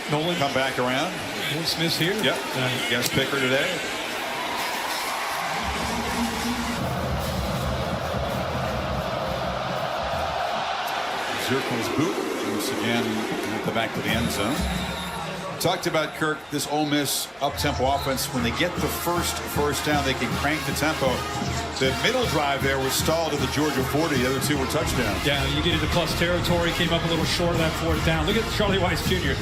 come back around. Nolan Smith's here. Yep. Guest picker today. Zirkel's boot once again at the back of the end zone. Talked about, Kirk, this Ole Miss up-tempo offense. When they get the first down, they can crank the tempo. The middle drive there was stalled at the Georgia 40. The other 2 were touchdowns. Yeah, you get into plus territory, came up a little short of that 4th down. Look at Charlie Weiss Jr.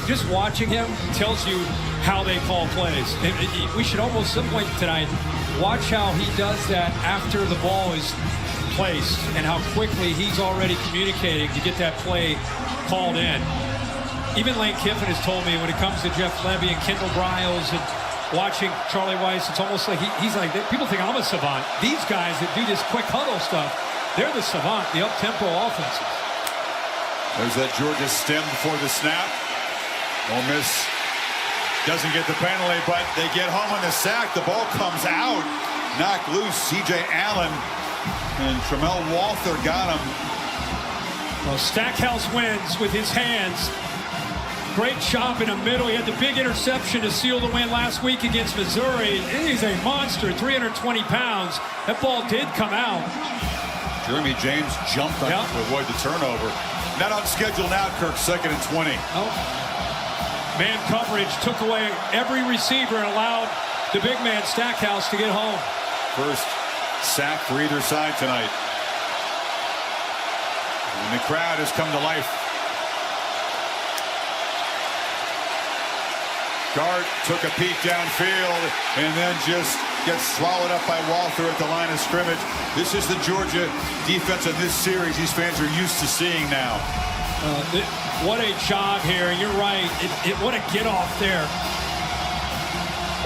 Just watching him tells you how they call plays. We should almost, some point tonight, watch how he does that after the ball is placed and how quickly he's already communicating to get that play called in. Even Lane Kiffin has told me when it comes to Jeff Levy and Kendall Briles and watching Charlie Weiss, it's almost like he's like, people think I'm a savant. These guys that do this quick huddle stuff, they're the savant, the up-tempo offenses. There's that Georgia stem before the snap. Ole Miss doesn't get the penalty, but they get home on the sack. The ball comes out, knocked loose. C.J. Allen and Tramel Walther got him. Well, Stackhouse wins with his hands. Great job in the middle. He had the big interception to seal the win last week against Missouri. He's a monster, 320 pounds. That ball did come out. Jeremy James jumped on it to avoid the turnover. Not on schedule now, Kirk, 2nd and 20. Oh. Man coverage took away every receiver and allowed the big man Stackhouse to get home. First sack for either side tonight. And the crowd has come to life. Dart took a peek downfield and then just gets swallowed up by Walther at the line of scrimmage. This is the Georgia defense in this series these fans are used to seeing now. What a job here. You're right. What a get off there.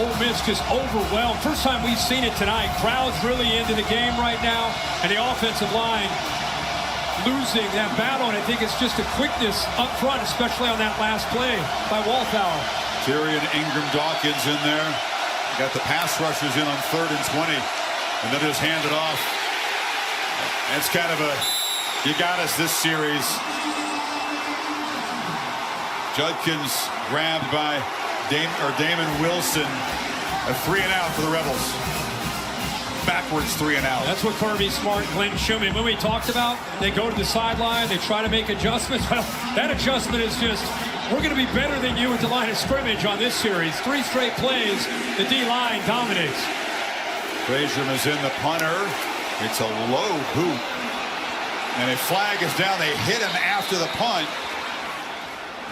Ole Miss just overwhelmed. First time we've seen it tonight. Crowd's really into the game right now. And the offensive line losing that battle. And I think it's just a quickness up front, especially on that last play by Walthour. Tyrion Ingram Dawkins in there. Got the pass rushers in on 3rd and 20. And then just hand it off. That's kind of a, you got us this series. Judkins grabbed by Damon Wilson. A 3-and-out for the Rebels. Backwards 3-and-out. That's what Kirby Smart and Glenn Schumann, when we talked about, they go to the sideline, they try to make adjustments. Well, that adjustment is just, we're going to be better than you at the line of scrimmage on this series. 3 straight plays, the D-line dominates. Frazier is in the punter. It's a low boot. And a flag is down. They hit him after the punt.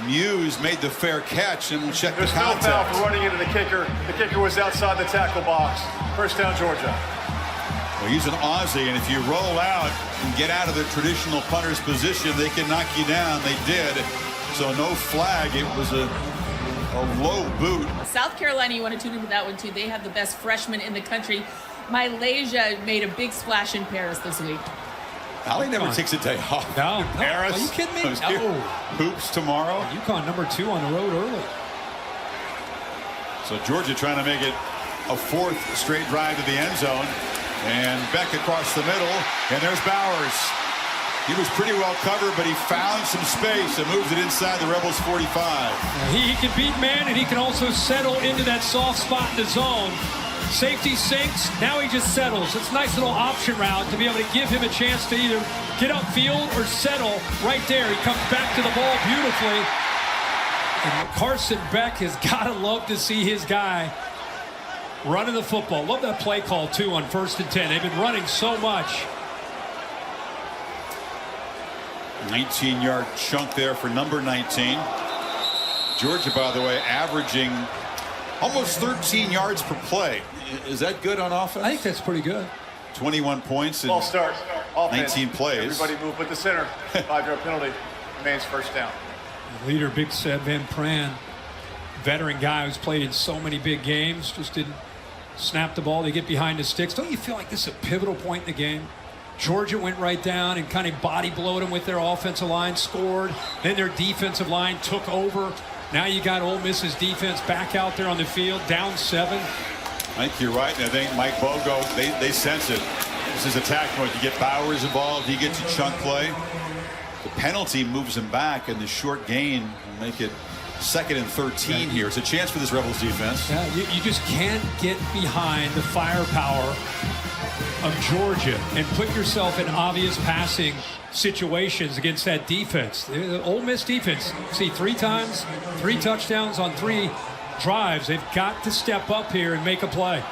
Muse made the fair catch, and we'll check the contact. There's no foul for running into the kicker. The kicker was outside the tackle box. First down, Georgia. Well, he's an Aussie, and if you roll out and get out of the traditional punter's position, they can knock you down. They did. So no flag. It was a low boot. South Carolina, you want to tune into that one too. They have the best freshmen in the country. Malaysia made a big splash in Paris this week. Ali never takes a day off. No. Paris. Are you kidding me? No. Hoops tomorrow. UConn #2 on the road early. So Georgia trying to make it a 4th straight drive to the end zone. And Beck across the middle. And there's Bowers. He was pretty well covered, but he found some space and moved it inside the Rebels 45. He can beat man, and he can also settle into that soft spot in the zone. Safety sinks. Now he just settles. It's a nice little option route to be able to give him a chance to either get upfield or settle right there. He comes back to the ball beautifully. And Carson Beck has got to love to see his guy running the football. Love that play call, too, on 1st and 10. They've been running so much. 19-yard chunk there for number 19. Georgia, by the way, averaging almost 13 yards per play. Is that good on offense? I think that's pretty good. 21 points in Ball start. Offense. 19 plays. Everybody move with the center. 5-yard penalty. Remains first down. The leader, Big Sed Van Pran, veteran guy who's played in so many big games, just didn't snap the ball. They get behind the sticks. Don't you feel like this is a pivotal point in the game? Georgia went right down and kind of body blowed them with their offensive line, scored. Then their defensive line took over. Now you got Ole Miss's defense back out there on the field, down 7. I think you're right. And I think Mike Bogo, they sense it. This is attack mode. You get Bowers involved, he gets a chunk play. The penalty moves him back, and the short gain will make it 2nd and 13 here. It's a chance for this Rebels defense. Yeah, you just can't get behind the firepower of Georgia and put yourself in obvious passing situations against that defense. The Ole Miss defense, see 3 times, 3 touchdowns on 3 drives. They've got to step up here and make a play.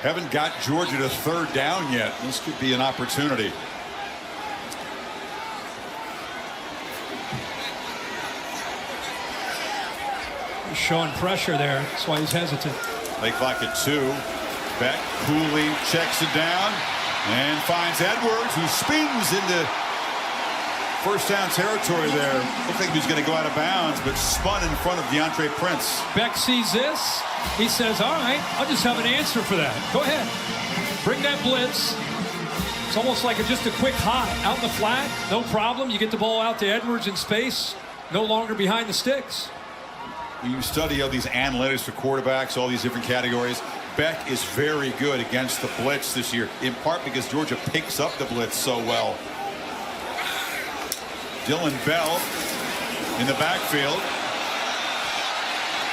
Haven't got Georgia to 3rd down yet. This could be an opportunity. He's showing pressure there. That's why he's hesitant. Play clock at 2. Beck coolly checks it down and finds Edwards, who spins into 1st down territory there. Looked like he was going to go out of bounds, but spun in front of DeAndre Prince. Beck sees this. He says, all right, I'll just have an answer for that. Go ahead. Bring that blitz. It's almost like just a quick hop out in the flat. No problem. You get the ball out to Edwards in space. No longer behind the sticks. You study all these analytics for quarterbacks, all these different categories. Beck is very good against the blitz this year, in part because Georgia picks up the blitz so well. Dylan Bell in the backfield.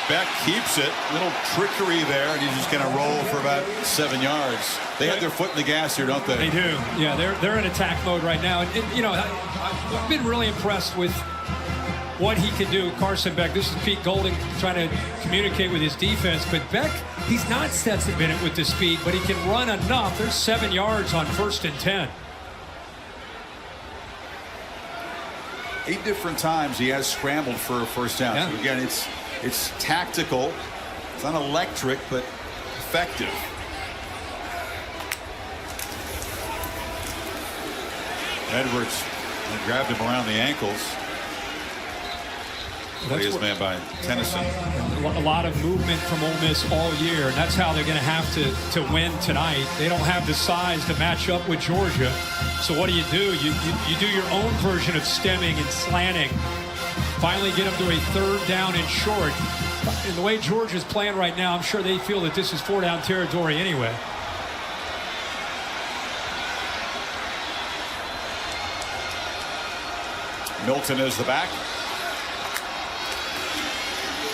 Beck keeps it. Little trickery there, and he's just going to roll for about 7 yards. They have their foot in the gas here, don't they? They do. Yeah, they're in attack mode right now. And you know, I've been really impressed with what he can do. Carson Beck, this is Pete Golding trying to communicate with his defense, but Beck, he's not Stetson Bennett with the speed, but he can run enough. There's 7 yards on 1st and 10. 8 different times he has scrambled for a 1st down. Yeah. So again, it's tactical. It's not electric, but effective. Edwards grabbed him around the ankles. That's man by Tennyson. A lot of movement from Ole Miss all year, and that's how they're going to have to win tonight. They don't have the size to match up with Georgia. So what do? You do your own version of stemming and slanting. Finally get them to a 3rd down and short. And the way Georgia's playing right now, I'm sure they feel that this is 4 down territory anyway. Milton is the back.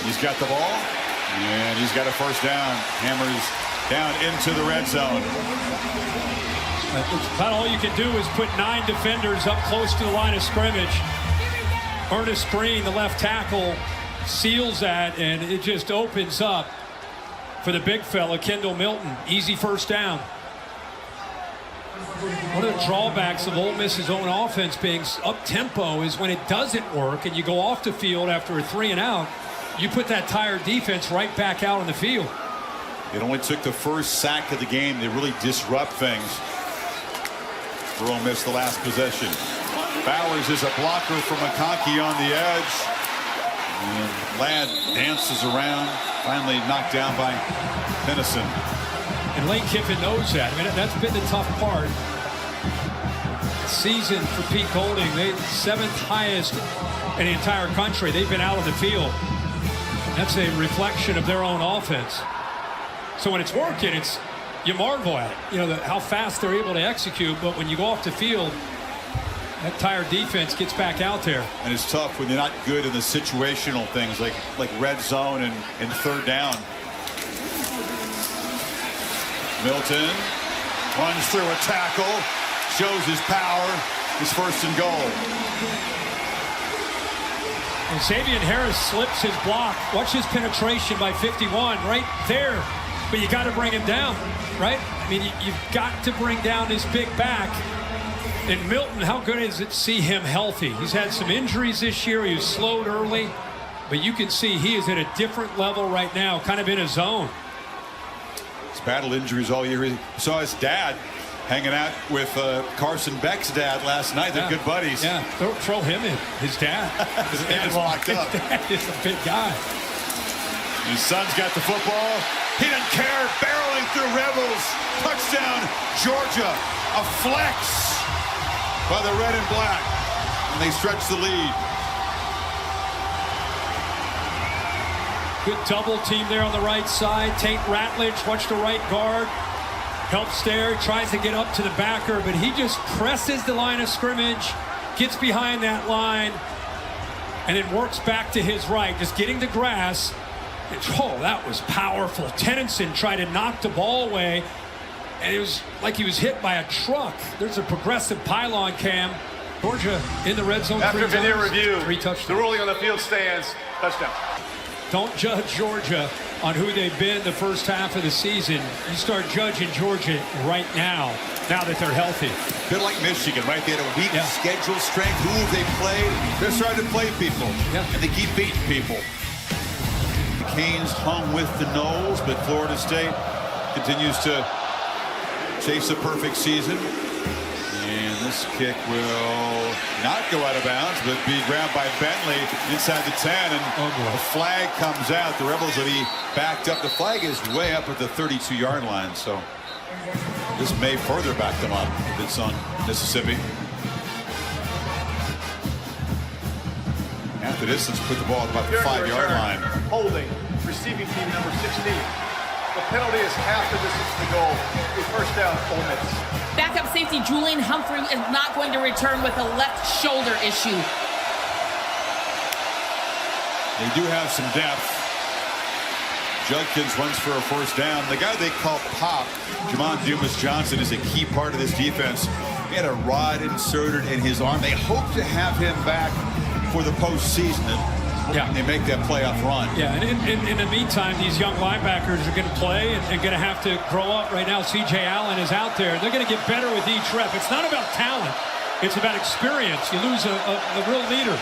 He's got the ball, and he's got a 1st down. Hammers down into the red zone. About all you can do is put 9 defenders up close to the line of scrimmage. Ernest Green, the left tackle, seals that, and it just opens up for the big fella, Kendall Milton. Easy 1st down. One of the drawbacks of Ole Miss's own offense being up-tempo is when it doesn't work and you go off the field after a 3 and out, you put that tired defense right back out on the field. It only took the 1st sack of the game to really disrupt things for Ole Miss the last possession. Bowers is a blocker from McConkey on the edge. And Ladd dances around, finally knocked down by Tennyson. And Lane Kiffin knows that. I mean, that's been the tough part. Season for Pete Golding, they 7th highest in the entire country. They've been out of the field. That's a reflection of their own offense. So when it's working, you marvel at it. You know, how fast they're able to execute. But when you go off the field, that tired defense gets back out there. And it's tough when you're not good in the situational things like red zone and 3rd down. Milton runs through a tackle, shows his power. His 1st and goal. And Xavier Harris slips his block. Watch his penetration by 51 right there. But you got to bring him down, right? I mean, you've got to bring down this big back. And Milton, how good is it to see him healthy? He's had some injuries this year. He was slowed early. But you can see he is at a different level right now, kind of in his zone. He's battled injuries all year. He saw his dad hanging out with Carson Beck's dad last night. They're good buddies. Yeah, throw him in. His dad. His dad's locked up. His dad is a big guy. His son's got the football. He doesn't care. Barreling through Rebels. Touchdown, Georgia. A flex by the red and black. And they stretch the lead. Good double team there on the right side. Tate Ratledge, watch the right guard. Helps there, tries to get up to the backer, but he just presses the line of scrimmage, gets behind that line, and then works back to his right, just getting the grass. Oh, that was powerful. Tennyson tried to knock the ball away, and it was like he was hit by a truck. There's a progressive pylon cam. Georgia in the red zone. After video review, 3 touchdowns. the ruling on the field stands. Touchdown. Don't judge Georgia on who they've been the first half of the season. You start judging Georgia right now that they're healthy. A bit like Michigan, right? They had a weak schedule strength. Who have they played? They're starting to play people, and they keep beating people. The Canes hung with the Noles, but Florida State continues to chase a perfect season. And this kick will not go out of bounds, but be grabbed by Bentley inside the 10, and the flag comes out. The Rebels will be backed up. The flag is way up at the 32-yard line, so this may further back them up. It's on Mississippi. At the distance, put the ball at about the 5-yard line. Holding, receiving team number 16. The penalty is half the distance to the goal. A first down, Ole Miss. Backup safety Julian Humphrey is not going to return with a left shoulder issue. They do have some depth. Judkins runs for a first down. The guy they call Pop, Jamon Dumas-Johnson, is a key part of this defense. He had a rod inserted in his arm. They hope to have him back for the postseason. They make that playoff run. Yeah, and in the meantime, these young linebackers are going to play and going to have to grow up. Right now, C.J. Allen is out there. They're going to get better with each rep. It's not about talent. It's about experience. You lose a real leader.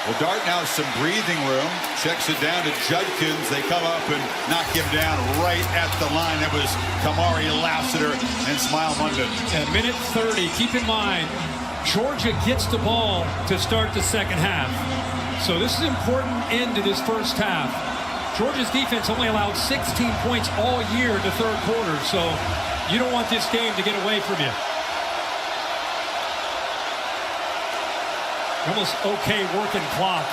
Well, Dart now some breathing room. Checks it down to Judkins. They come up and knock him down right at the line. That was Kamari Lassiter and Smile Munden. At minute 30, keep in mind, Georgia gets the ball to start the second half. So this is an important end to this first half. Georgia's defense only allowed 16 points all year in the third quarter, so you don't want this game to get away from you. Almost okay working clock.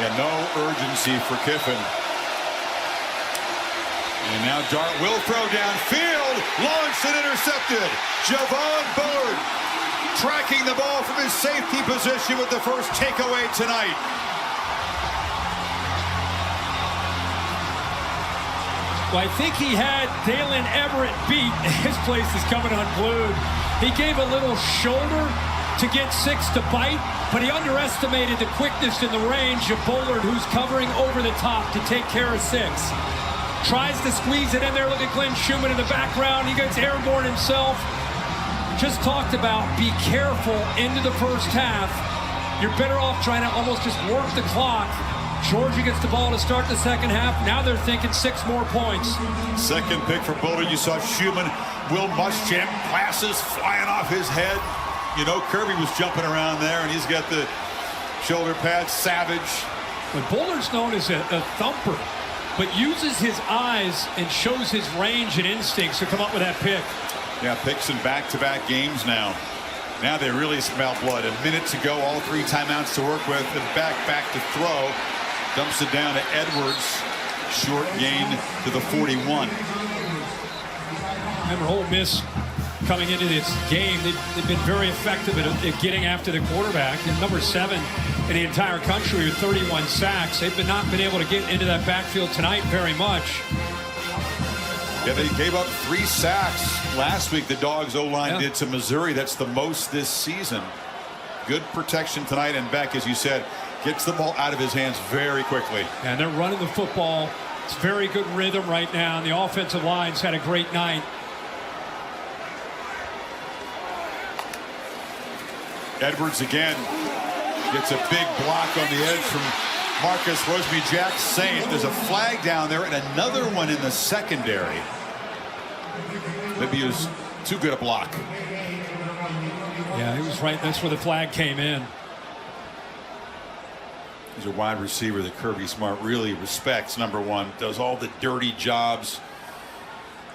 Yeah, no urgency for Kiffin. And now Dart will throw downfield. Launched and intercepted. Javon Bullard tracking the ball from his safety position with the first takeaway tonight. Well, I think he had Dalen Everett beat. His place is coming unglued. He gave a little shoulder to get 6 to bite, but he underestimated the quickness and the range of Bullard, who's covering over the top to take care of 6. Tries to squeeze it in there. Look at Glenn Schumann in the background. He gets airborne himself. Just talked about be careful into the first half. You're better off trying to almost just work the clock. Georgia gets the ball to start the second half. Now they're thinking 6 more points. Second pick for Bullard. You saw Schumann, Will Muschamp, glasses flying off his head. You know, Kirby was jumping around there, and he's got the shoulder pads. Savage. But Bullard's known as a thumper, but uses his eyes and shows his range and instincts to come up with that pick. Yeah, picks in back-to-back games now. Now they really smell blood. A minute to go, all 3 timeouts to work with, and back to throw. Dumps it down to Edwards. Short gain to the 41. Remember, Ole Miss coming into this game, they've been very effective at getting after the quarterback. And number 7 in the entire country with 31 sacks. They've not been able to get into that backfield tonight very much. Yeah, they gave up 3 sacks last week. The Dogs O-line did to Missouri. That's the most this season. Good protection tonight, and Beck, as you said, gets the ball out of his hands very quickly. And they're running the football. It's very good rhythm right now, and the offensive line's had a great night. Edwards again gets a big block on the edge from Marcus Roseby-Jack. Saying there's a flag down there and another one in the secondary. Maybe it was too good a block. Yeah, he was right. That's where the flag came in. He's a wide receiver that Kirby Smart really respects. Number one, does all the dirty jobs.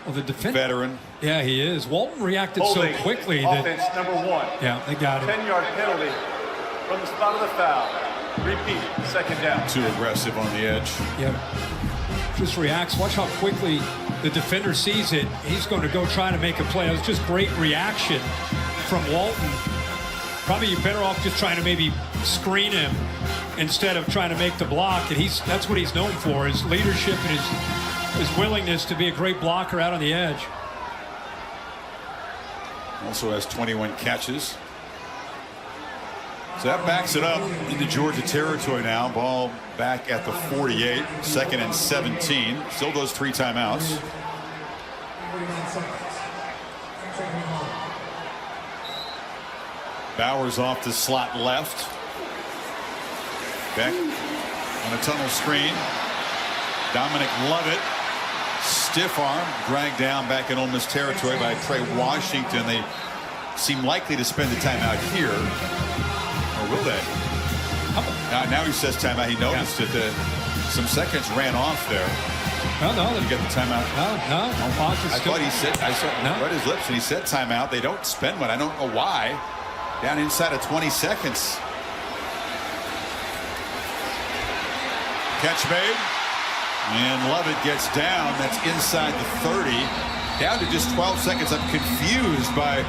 Well, the defense. Veteran. Yeah, he is. Walton reacted Holding, so quickly. offense number 1. Yeah, they got it. 10-yard penalty from the spot of the foul. Repeat, second down. Too aggressive on the edge. Yeah. Just reacts. Watch how quickly the defender sees it. He's going to go try to make a play. It was just great reaction from Walton. Probably you're better off just trying to maybe screen him instead of trying to make the block. And that's what he's known for, his leadership and his willingness to be a great blocker out on the edge. Also has 21 catches. So that backs it up into Georgia territory now. Ball back at the 48, 2nd and 17. Still those 3 timeouts. Bowers off the slot left. Beck on a tunnel screen. Dominic Lovett. Stiff arm, dragged down back in Ole Miss territory by Trey Washington. They seem likely to spend the timeout here. Or will they? Now he says timeout. He noticed that some seconds ran off there. No. You get the timeout? No. I thought he said, I read his lips and he said timeout. They don't spend one. I don't know why. Down inside of 20 seconds. Catch made. And Lovett gets down. That's inside the 30. Down to just 12 seconds. I'm confused by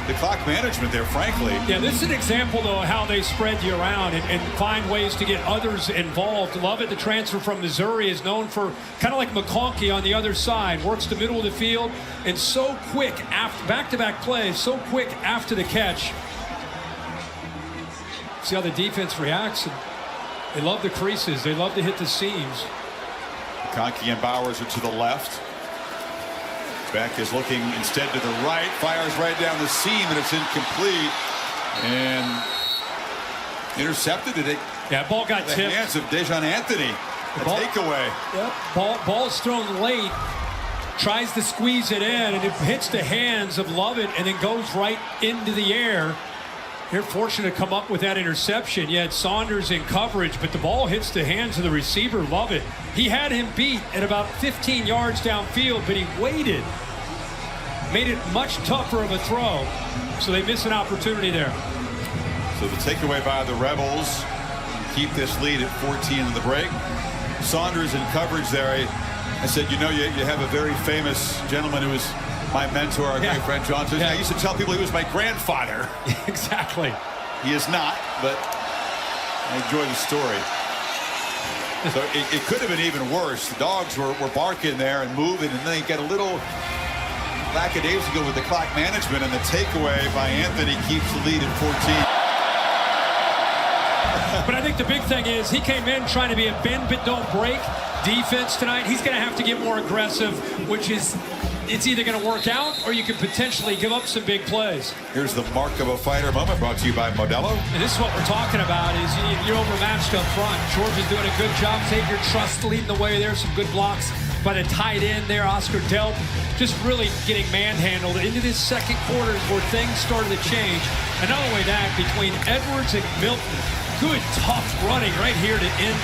the clock management there, frankly. Yeah, this is an example, though, of how they spread you around and find ways to get others involved. Lovett, the transfer from Missouri, is known for kind of like McConkey on the other side. Works the middle of the field and so quick after back-to-back plays, so quick after the catch. See how the defense reacts. They love the creases. They love to hit the seams. Conkey and Bowers are to the left. Beck is looking instead to the right. Fires right down the seam, and it's incomplete. And intercepted it. Yeah, ball got the tipped. Hands of Dejon Anthony. A takeaway. Yep. Ball's thrown late. Tries to squeeze it in, and it hits the hands of Lovett and then goes right into the air. They're fortunate to come up with that interception. You had Saunders in coverage, but the ball hits the hands of the receiver, Lovett. He had him beat at about 15 yards downfield, but he waited. Made it much tougher of a throw, so they miss an opportunity there. So the takeaway by the Rebels keep this lead at 14 in the break. Saunders in coverage there. I said, you have a very famous gentleman who was my mentor, our great friend John. I used to tell people he was my grandfather. Exactly. He is not, but I enjoy the story. So it could have been even worse. The dogs were barking there and moving, and then they get a little lackadaisical with the clock management, and the takeaway by Anthony keeps the lead at 14. But I think the big thing is he came in trying to be a bend but don't break defense tonight. He's going to have to get more aggressive, which is it's either going to work out or you could potentially give up some big plays. Here's the mark of a fighter moment brought to you by Modelo. And this is what we're talking about is you're overmatched up front. Georgia's doing a good job. Xavier Trust leading the way there. Some good blocks by the tight end there. Oscar Delp just really getting manhandled. Into this second quarter is where things started to change. And not only that, between Edwards and Milton, good tough running right here to end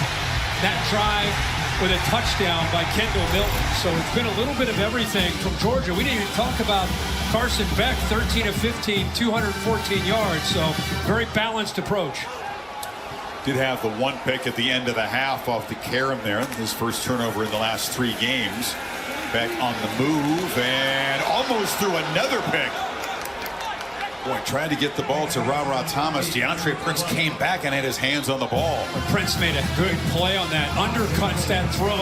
that drive with a touchdown by Kendall Milton. So it's been a little bit of everything from Georgia. We didn't even talk about Carson Beck, 13 of 15, 214 yards. So very balanced approach. Did have the one pick at the end of the half off the carom there. His first turnover in the last 3 games. Beck on the move and almost threw another pick. Boy, trying to get the ball to Ra Thomas. DeAndre Prince came back and had his hands on the ball. Prince made a good play on that. Undercuts that throw.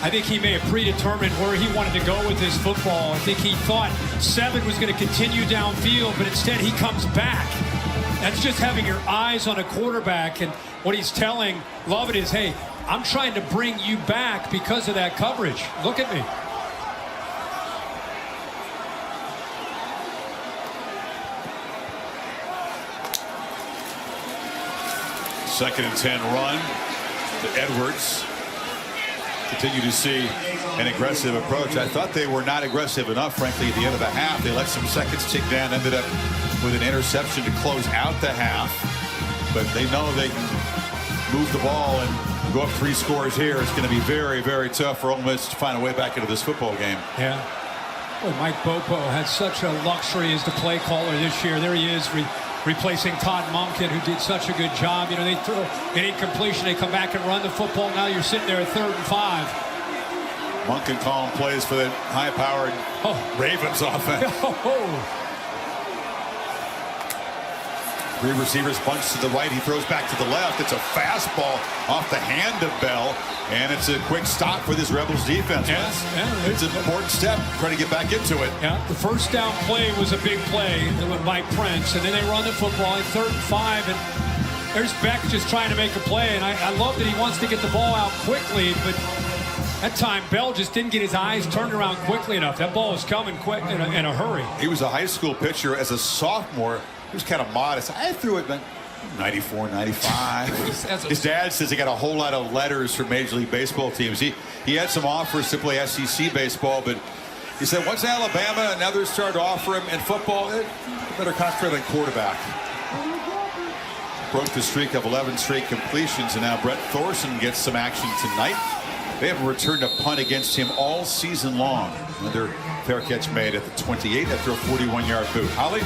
I think he may have predetermined where he wanted to go with his football. I think he thought 7 was going to continue downfield, but instead he comes back. That's just having your eyes on a quarterback, and what he's telling Lovett is, hey, I'm trying to bring you back because of that coverage. Look at me. Second and 10 run to Edwards. Continue to see an aggressive approach. I thought they were not aggressive enough, frankly, at the end of the half. They let some seconds tick down, ended up with an interception to close out the half. But they know they can move the ball and go up 3 scores here. It's going to be very, very tough for Ole Miss to find a way back into this football game. Yeah. Boy, Mike Bopo had such a luxury as the play caller this year. There he is replacing Todd Monken, who did such a good job. You know, they throw an incompletion, they come back and run the football. Now you're sitting there at 3rd and 5. Monken calling plays for the high-powered Ravens offense. Three receivers bunch to the right. He throws back to the left. It's a fastball off the hand of Bell, and it's a quick stop for this Rebels defense. It's an important step. Try to get back into it. Yeah, the first down play was a big play by Prince, and then they run the football at 3rd and 5, and there's Beck just trying to make a play, and I love that he wants to get the ball out quickly, but that time Bell just didn't get his eyes turned around quickly enough. That ball was coming quick in a hurry. He was a high school pitcher as a sophomore. He was kind of modest. I threw it 94, 95. His dad says he got a whole lot of letters from Major League Baseball teams. He had some offers to play SEC baseball, but he said once Alabama and others started to offer him in football, better concentrate on quarterback. Broke the streak of 11 straight completions, and now Brett Thorson gets some action tonight. They haven't returned a punt against him all season long. Another fair catch made at the 28 after a 41-yard boot. Holly?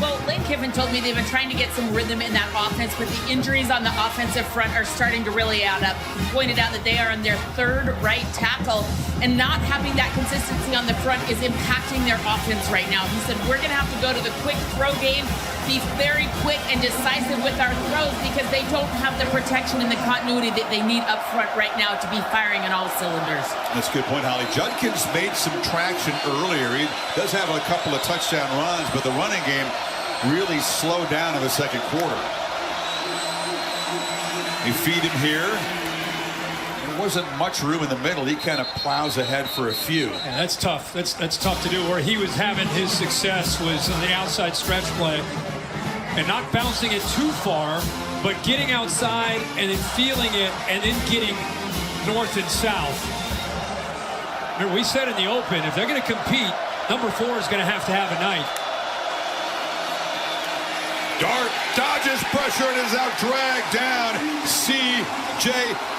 Well, Lane Kiffin told me they've been trying to get some rhythm in that offense, but the injuries on the offensive front are starting to really add up. He pointed out that they are on their 3rd right tackle, and not having that consistency on the front is impacting their offense right now. He said, we're going to have to go to the quick throw game, be very quick and decisive with our throws, because they don't have the protection and the continuity that they need up front right now to be firing on all cylinders. That's a good point, Holly. Judkins made some traction earlier. He does have a couple of touchdown runs, but the running game really slowed down in the 2nd quarter. They feed him here. There wasn't much room in the middle. He kind of plows ahead for a few. Yeah, that's tough. That's tough to do. Where he was having his success was on the outside stretch play and not bouncing it too far, but getting outside and then feeling it and then getting north and south. Remember, we said in the open, if they're going to compete, number 4 is going to have a night. Dart dodges pressure and is out, dragged down. C.J.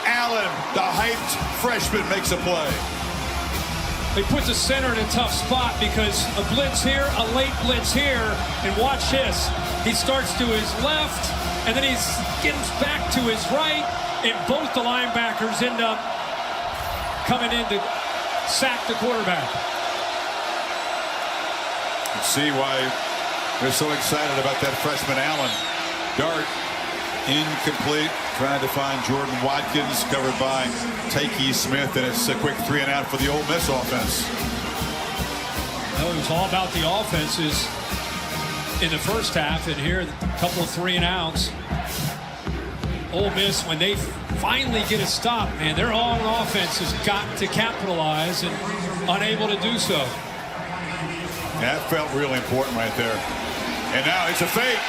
Allen, the hyped freshman, makes a play. They put the center in a tough spot because a blitz here, a late blitz here, and watch this. He starts to his left, and then he gets back to his right, and both the linebackers end up coming in to sack the quarterback. Let's see why they're so excited about that freshman Allen. Dart incomplete, trying to find Jordan Watkins, covered by Takey Smith, and it's a quick 3 and out for the Ole Miss offense. Well, it was all about the offenses in the first half, and here a couple of 3 and outs. Ole Miss, when they finally get a stop, man, their own offense has got to capitalize and unable to do so. That felt really important right there. And now it's a fake.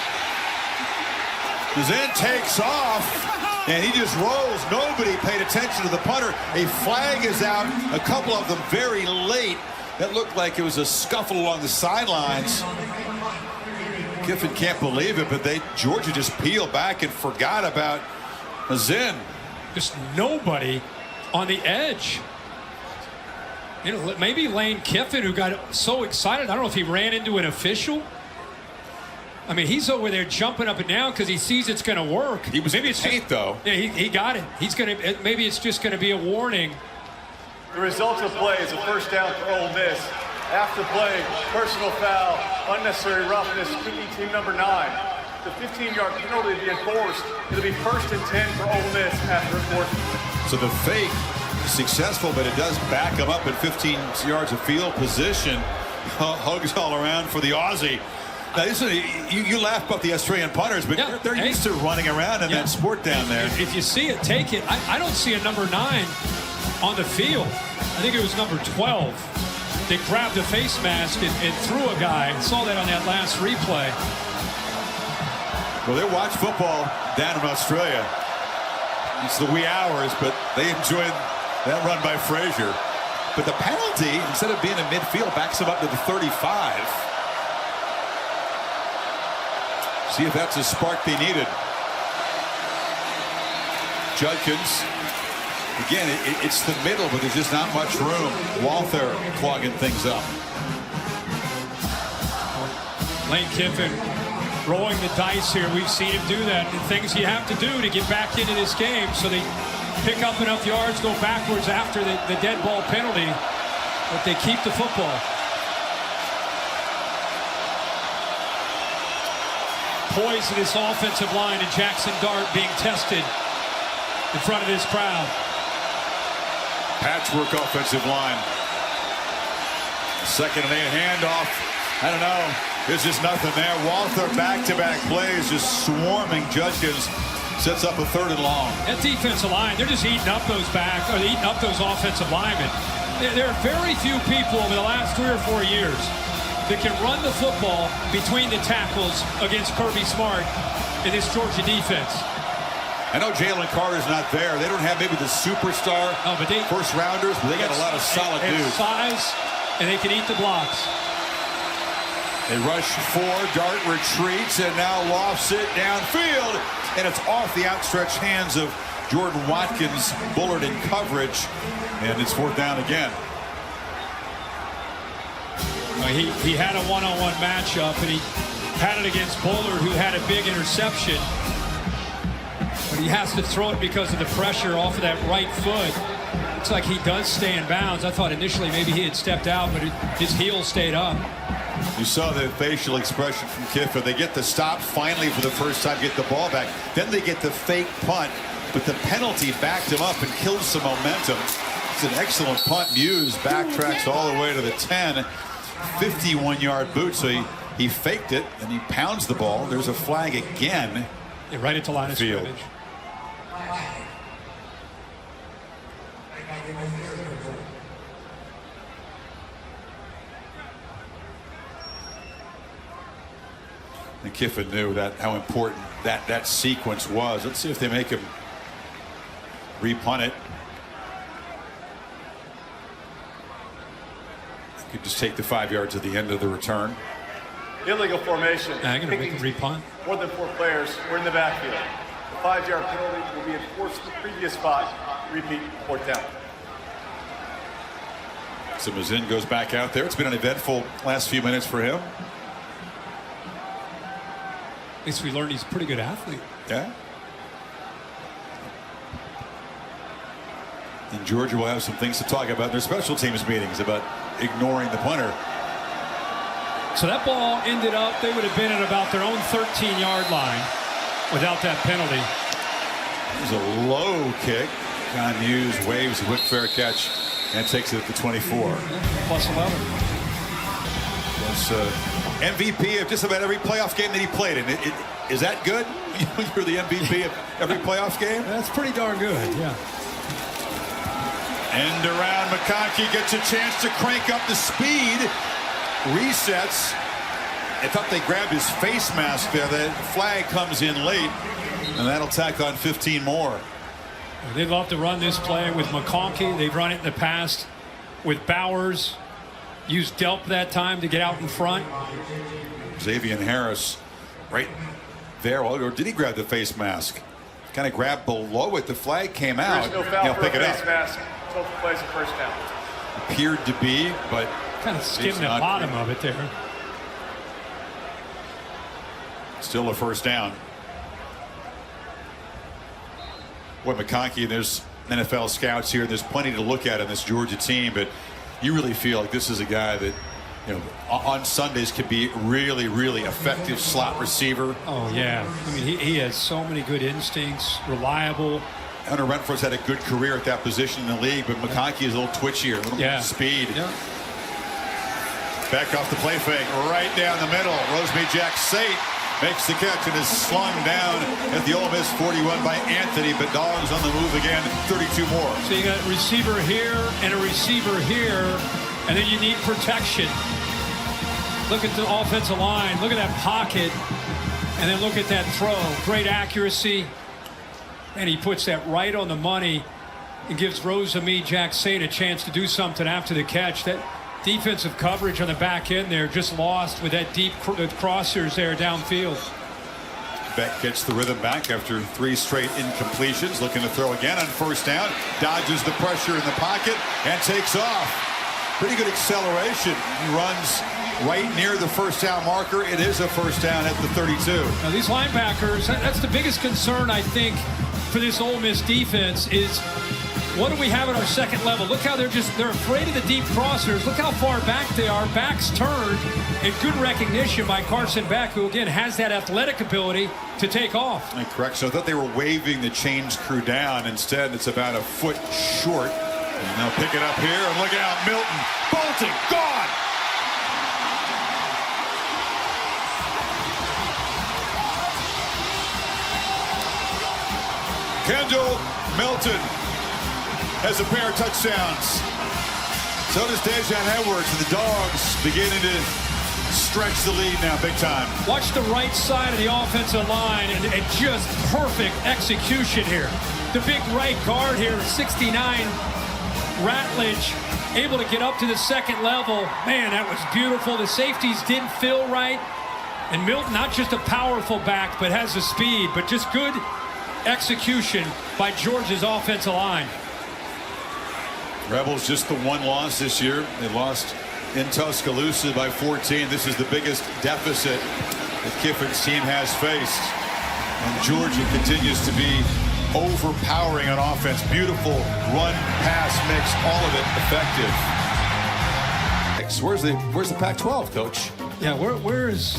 Zen takes off, and he just rolls. Nobody paid attention to the punter. A flag is out, a couple of them very late. That looked like it was a scuffle along the sidelines. Kiffin can't believe it, but Georgia just peeled back and forgot about Zen. Just nobody on the edge. You know, maybe Lane Kiffin, who got so excited, I don't know if he ran into an official. I mean, he's over there jumping up and down because he sees it's going to work. He was maybe it's just, though. Yeah, he got it. He's going to. Maybe it's just going to be a warning. The result of play is a first down for Ole Miss. After play, personal foul, unnecessary roughness, kicking team number 9. The 15-yard penalty be enforced. It'll be 1st and 10 for Ole Miss after enforcement. So the fake is successful, but it does back him up at 15 yards of field position. Hugs all around for the Aussie. Now, you laugh about the Australian punters, but yeah, they're used to running around in that sport down there. If you see it, take it. I don't see a number 9 on the field. I think it was number 12. They grabbed a face mask and threw a guy. I saw that on that last replay. Well, they watch football down in Australia. It's the wee hours, but they enjoyed that run by Frazier. But the penalty, instead of being in midfield, backs him up to the 35. See if that's a spark they needed. Judkins. Again, it's the middle, but there's just not much room. Walther clogging things up. Lane Kiffin rolling the dice here. We've seen him do that. And things you have to do to get back into this game. So they pick up enough yards, go backwards after the dead ball penalty, but they keep the football. Poised in this offensive line, and Jackson Dart being tested in front of this crowd. Patchwork offensive line. 2nd and 8 handoff. I don't know. There's just nothing there. Walther back-to-back plays, just swarming Judkins. Sets up a 3rd and long. That defensive line, they're just eating up those eating up those offensive linemen. There are very few people over the last 3 or 4 years that can run the football between the tackles against Kirby Smart in this Georgia defense. I know Jalen Carter's not there. They don't have maybe the superstar first rounders, but they got a lot of solid dudes. Size, and they can eat the blocks. They rush 4, Dart retreats, and now lofts it downfield, and it's off the outstretched hands of Jordan Watkins. Bullard in coverage, and it's 4th down again. He had a one-on-one matchup, and he had it against Bullard, who had a big interception. But he has to throw it because of the pressure off of that right foot. Looks like he does stay in bounds. I thought initially maybe he had stepped out, but his heel stayed up. You saw the facial expression from Kiffin. They get the stop finally for the first time, get the ball back. Then they get the fake punt, but the penalty backed him up and killed some momentum. It's an excellent punt. Muse backtracks all the way to the 10. 51-yard boot, so he faked it, and he pounds the ball. There's a flag again. Yeah, right into line of scrimmage. And Kiffin knew how important that sequence was. Let's see if they make him repunt it. Could just take the 5 yards at the end of the return. Illegal formation. I'm going to make him repunt. More than 4 players were in the backfield. The 5-yard penalty will be enforced in the previous spot. Repeat, 4th down. So Mazin goes back out there. It's been an eventful last few minutes for him. At least we learned he's a pretty good athlete. Yeah. And Georgia will have some things to talk about in their special teams meetings about ignoring the punter. So that ball ended up, they would have been at about their own 13-yard line without that penalty. It was a low kick. John Muse waves a quick fair catch and takes it at the 24. Plus 11. Was MVP of just about every playoff game that he played in. Is that good? You're the MVP of every playoff game? That's pretty darn good, yeah. End around, McConkey gets a chance to crank up the speed. Resets. I thought they grabbed his face mask there. The flag comes in late, and that'll tack on 15 more. They'd love to run this play with McConkey. They've run it in the past with Bowers. Used Delp that time to get out in front. Xavier Harris right there. Or did he grab the face mask? Kind of grabbed below it. The flag came out. There's no foul for pick a it face up. mask. Total plays a 1st down. Appeared to be, but kind of skimmed the bottom of it there. Still a 1st down. Boy, McConkey, there's NFL scouts here. There's plenty to look at in this Georgia team, but you really feel like this is a guy that, on Sundays could be really, really effective slot receiver. Oh, yeah. I mean, he has so many good instincts, reliable. Hunter Renfro's had a good career at that position in the league, but McConkey is a little twitchier, a little speed. Yeah. Back off the play fake, right down the middle. Rosemy-Jacksaint makes the catch and is slung down at the Ole Miss 41 by Anthony, but Dogs on the move again, 32 more. So you got a receiver here and a receiver here, and then you need protection. Look at the offensive line. Look at that pocket, and then look at that throw. Great accuracy. And he puts that right on the money and gives Rosemy-Jacksaint a chance to do something after the catch. That defensive coverage on the back end there just lost with that deep crossers there downfield. Playback gets the rhythm back after 3 straight incompletions. Looking to throw again on first down. Dodges the pressure in the pocket and takes off. Pretty good acceleration. He runs right near the first down marker. It is a first down at the 32. Now these linebackers, that's the biggest concern, I think, for this Ole Miss defense is what do we have at our second level? Look how they're afraid of the deep crossers. Look how far back they are. Backs turned, and good recognition by Carson Beck, who again has that athletic ability to take off. Correct. So I thought they were waving the change crew down. Instead, it's about a foot short. And they'll pick it up here, and look out, Milton bolting, gone. Kendall Milton has a pair of touchdowns. So does Dejan Edwards, and the Dogs beginning to stretch the lead now big time. Watch the right side of the offensive line, and just perfect execution here. The big right guard here, 69, Ratledge, able to get up to the second level. Man, that was beautiful. The safeties didn't feel right. And Milton, not just a powerful back, but has the speed, but just good execution by Georgia's offensive line. Rebels just the one loss this year. They lost in Tuscaloosa by 14. This is the biggest deficit that Kiffin's team has faced. And Georgia continues to be overpowering on offense. Beautiful run, pass mix, all of it effective. Where's the Pac-12, Coach? Yeah, where is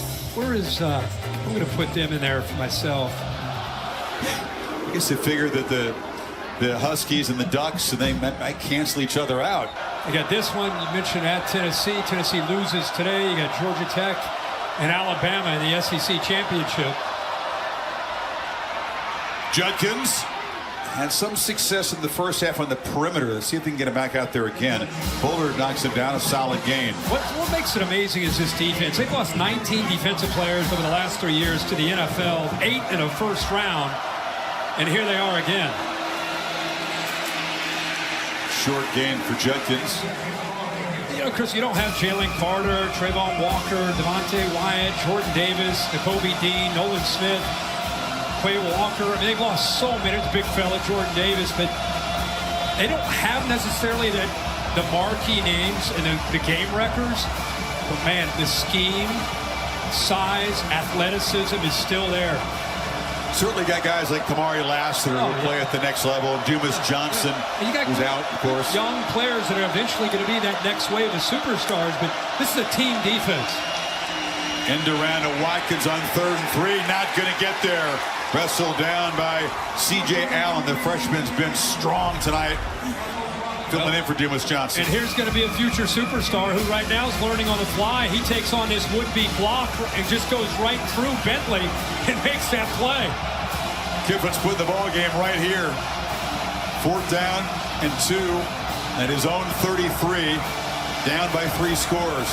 I'm going to put them in there for myself. I guess they figured that the Huskies and the Ducks, and they might cancel each other out. You got this one, you mentioned at Tennessee. Tennessee loses today. You got Georgia Tech and Alabama in the SEC championship. Judkins had some success in the first half on the perimeter. Let's see if they can get him back out there again. Bullard knocks him down, a solid gain. What makes it amazing is this defense. They've lost 19 defensive players over the last 3 years to the NFL, 8 in a first round, and here they are again. Short game for Judkins. You know, Chris, you don't have Jalen Carter, Trayvon Walker, Devontae Wyatt, Jordan Davis, Nakobe Dean, Nolan Smith, Quay Walker. I mean, they've lost so many. It's a big fella, Jordan Davis, but they don't have necessarily the marquee names and the game records. But man, the scheme, size, athleticism is still there. Certainly got guys like Kamari Lassiter who will play at the next level. Dumas Johnson, who's out, of course. Young players that are eventually going to be that next wave of superstars, but this is a team defense. End around to Watkins on 3rd and 3, not going to get there. Wrestled down by C.J. Allen. The freshman's been strong tonight. Filling in for Dumas Johnson. And here's going to be a future superstar who right now is learning on the fly. He takes on this would-be block and just goes right through Bentley and makes that play. Kiffin's put the ball game right here. 4th down and 2 at his own 33, down by 3 scores.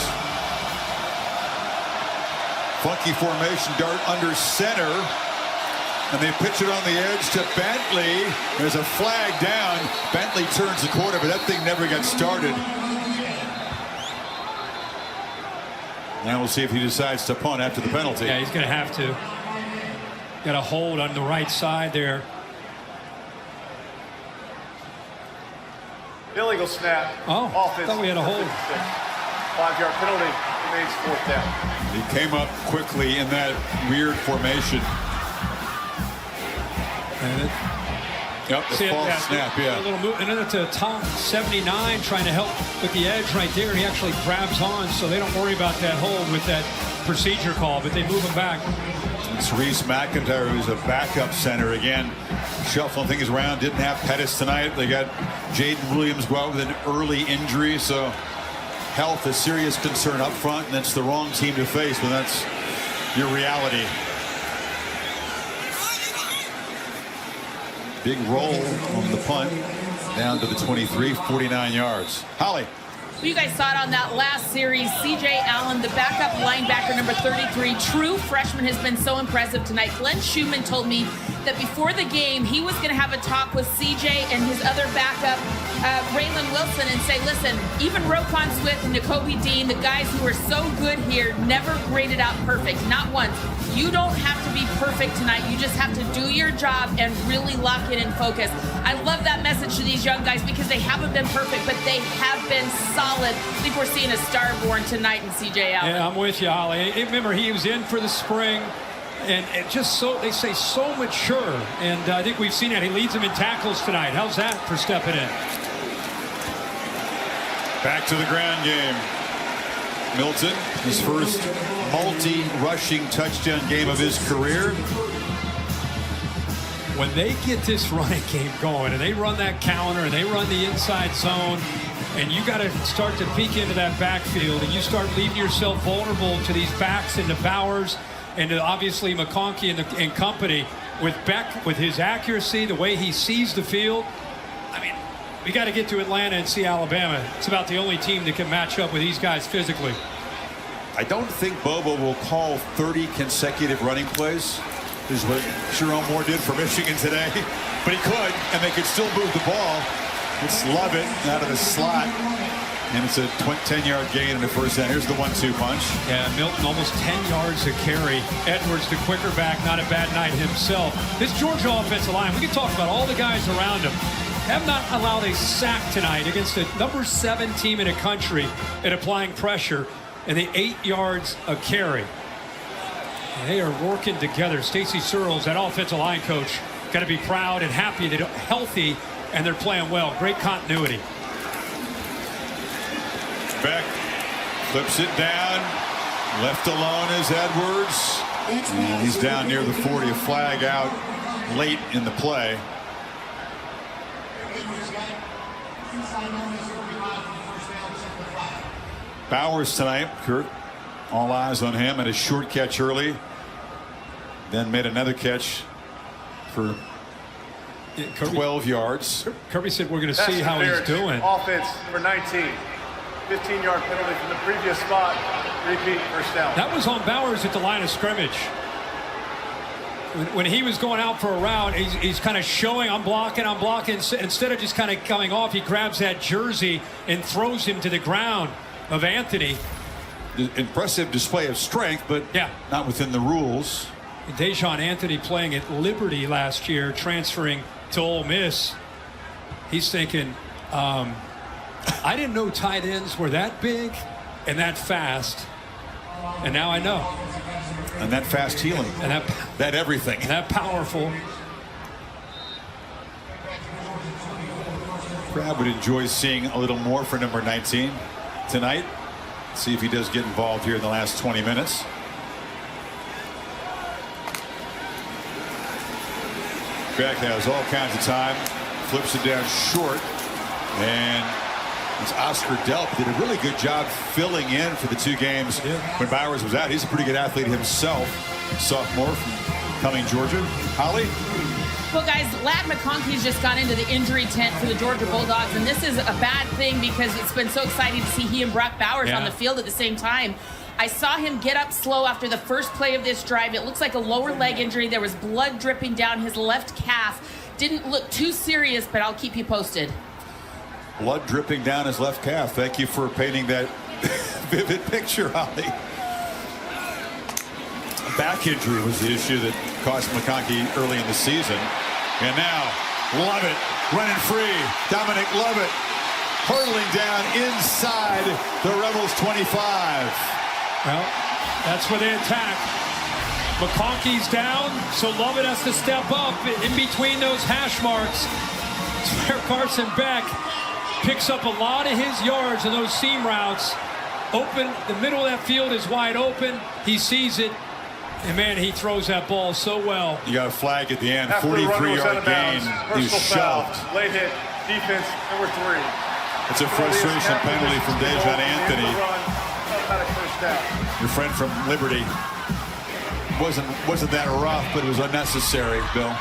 Funky formation, dart under center. And they pitch it on the edge to Bentley. There's a flag down. Bentley turns the corner, but that thing never got started. Now we'll see if he decides to punt after the penalty. Yeah, he's going to have to. Got a hold on the right side there. Illegal snap. Oh, Offense, thought we had a hold. 5-yard penalty. Remains 4th down. He came up quickly in that weird formation. Yep, the false snap, yeah. A little move, and then it's a top 79 trying to help with the edge right there. He actually grabs on, so they don't worry about that hold with that procedure call, but they move him back. It's Reese McIntyre, who's a backup center again. Shuffling things around, didn't have Pettis tonight. They got Jaden Williams go out with an early injury, so health a serious concern up front, and it's the wrong team to face, but that's your reality. Big roll on the punt down to the 23, 49 yards. Holly. Well, you guys saw it on that last series. C.J. Allen, the backup linebacker, number 33, true freshman, has been so impressive tonight. Glenn Schumann told me that before the game, he was going to have a talk with CJ and his other backup, Raylan Wilson, and say, listen, even Roquan Swift and Nakobe Dean, the guys who are so good here, never graded out perfect, not once. You don't have to be perfect tonight. You just have to do your job and really lock in and focus. I love that message to these young guys because they haven't been perfect, but they have been solid. I think we're seeing a star born tonight in CJ Allen. Yeah, I'm with you, Holly. Remember, he was in for the spring, and just so, they say, so mature. And I think we've seen that. He leads them in tackles tonight. How's that for stepping in? Back to the ground game. Milton, his first multi-rushing touchdown game of his career. When they get this running game going and they run that counter and they run the inside zone, and you got to start to peek into that backfield and you start leaving yourself vulnerable to these backs and to Bowers and to obviously McConkey and company, with Beck, with his accuracy, the way he sees the field. I mean, we got to get to Atlanta and see Alabama. It's about the only team that can match up with these guys physically. I don't think Bobo will call 30 consecutive running plays. This is what Jerome Moore did for Michigan today. But he could, and they could still move the ball. It's Lovett out of the slot. And it's a 10-yard gain in the first down. Here's the 1-2 punch. Yeah, Milton almost 10 yards to carry. Edwards, the quicker back, not a bad night himself. This Georgia offensive line, we can talk about all the guys around him. Have not allowed a sack tonight against the number 7 team in the country at applying pressure, and the 8 yards a carry. And they are working together. Stacy Searles, that offensive line coach, got to be proud and happy they're healthy and they're playing well. Great continuity. Beck flips it down. Left alone is Edwards. And he's down near the 40. A flag out late in the play. Bowers tonight, Kurt, all eyes on him, and a short catch early. Then made another catch for 12 yards. Kirby said we're going to see how he's doing. Offense, number 19. 15-yard penalty from the previous spot. Repeat, first down. That was on Bowers at the line of scrimmage. When he was going out for a route, he's kind of showing, I'm blocking. Instead of just kind of coming off, he grabs that jersey and throws him to the ground of Anthony. Impressive display of strength, but yeah, not within the rules. Dejon Anthony playing at Liberty last year, transferring to Ole Miss. He's thinking, I didn't know tight ends were that big and that fast. And now I know. And that fast healing. And that everything. And that powerful. Crowd would enjoy seeing a little more for number 19 tonight. See if he does get involved here in the last 20 minutes. Beck has all kinds of time. Flips it down short. And it's Oscar Delp. Did a really good job filling in for the 2 games when Bowers was out. He's a pretty good athlete himself. Sophomore from Cumming, Georgia. Holly? Well, guys, Ladd McConkey's just gone into the injury tent for the Georgia Bulldogs, and this is a bad thing because it's been so exciting to see he and Brock Bowers on the field at the same time. I saw him get up slow after the first play of this drive. It looks like a lower leg injury. There was blood dripping down his left calf. Didn't look too serious, but I'll keep you posted. Blood dripping down his left calf. Thank you for painting that vivid picture, Holly. Back injury was the issue that cost McConkey early in the season. And now, Lovett running free. Dominic Lovett hurtling down inside the Rebels 25. Well, that's where they attack. McConkey's down, so Lovett has to step up in between those hash marks. It's where Carson Beck picks up a lot of his yards in those seam routes. Open, the middle of that field is wide open. He sees it, and man, he throws that ball so well. You got a flag at the end, 43-yard gain. He was shoved. Late hit, defense, number 3. It's a frustration penalty from Dejon Anthony. Your friend from Liberty. Wasn't that rough, but it was unnecessary, Bill.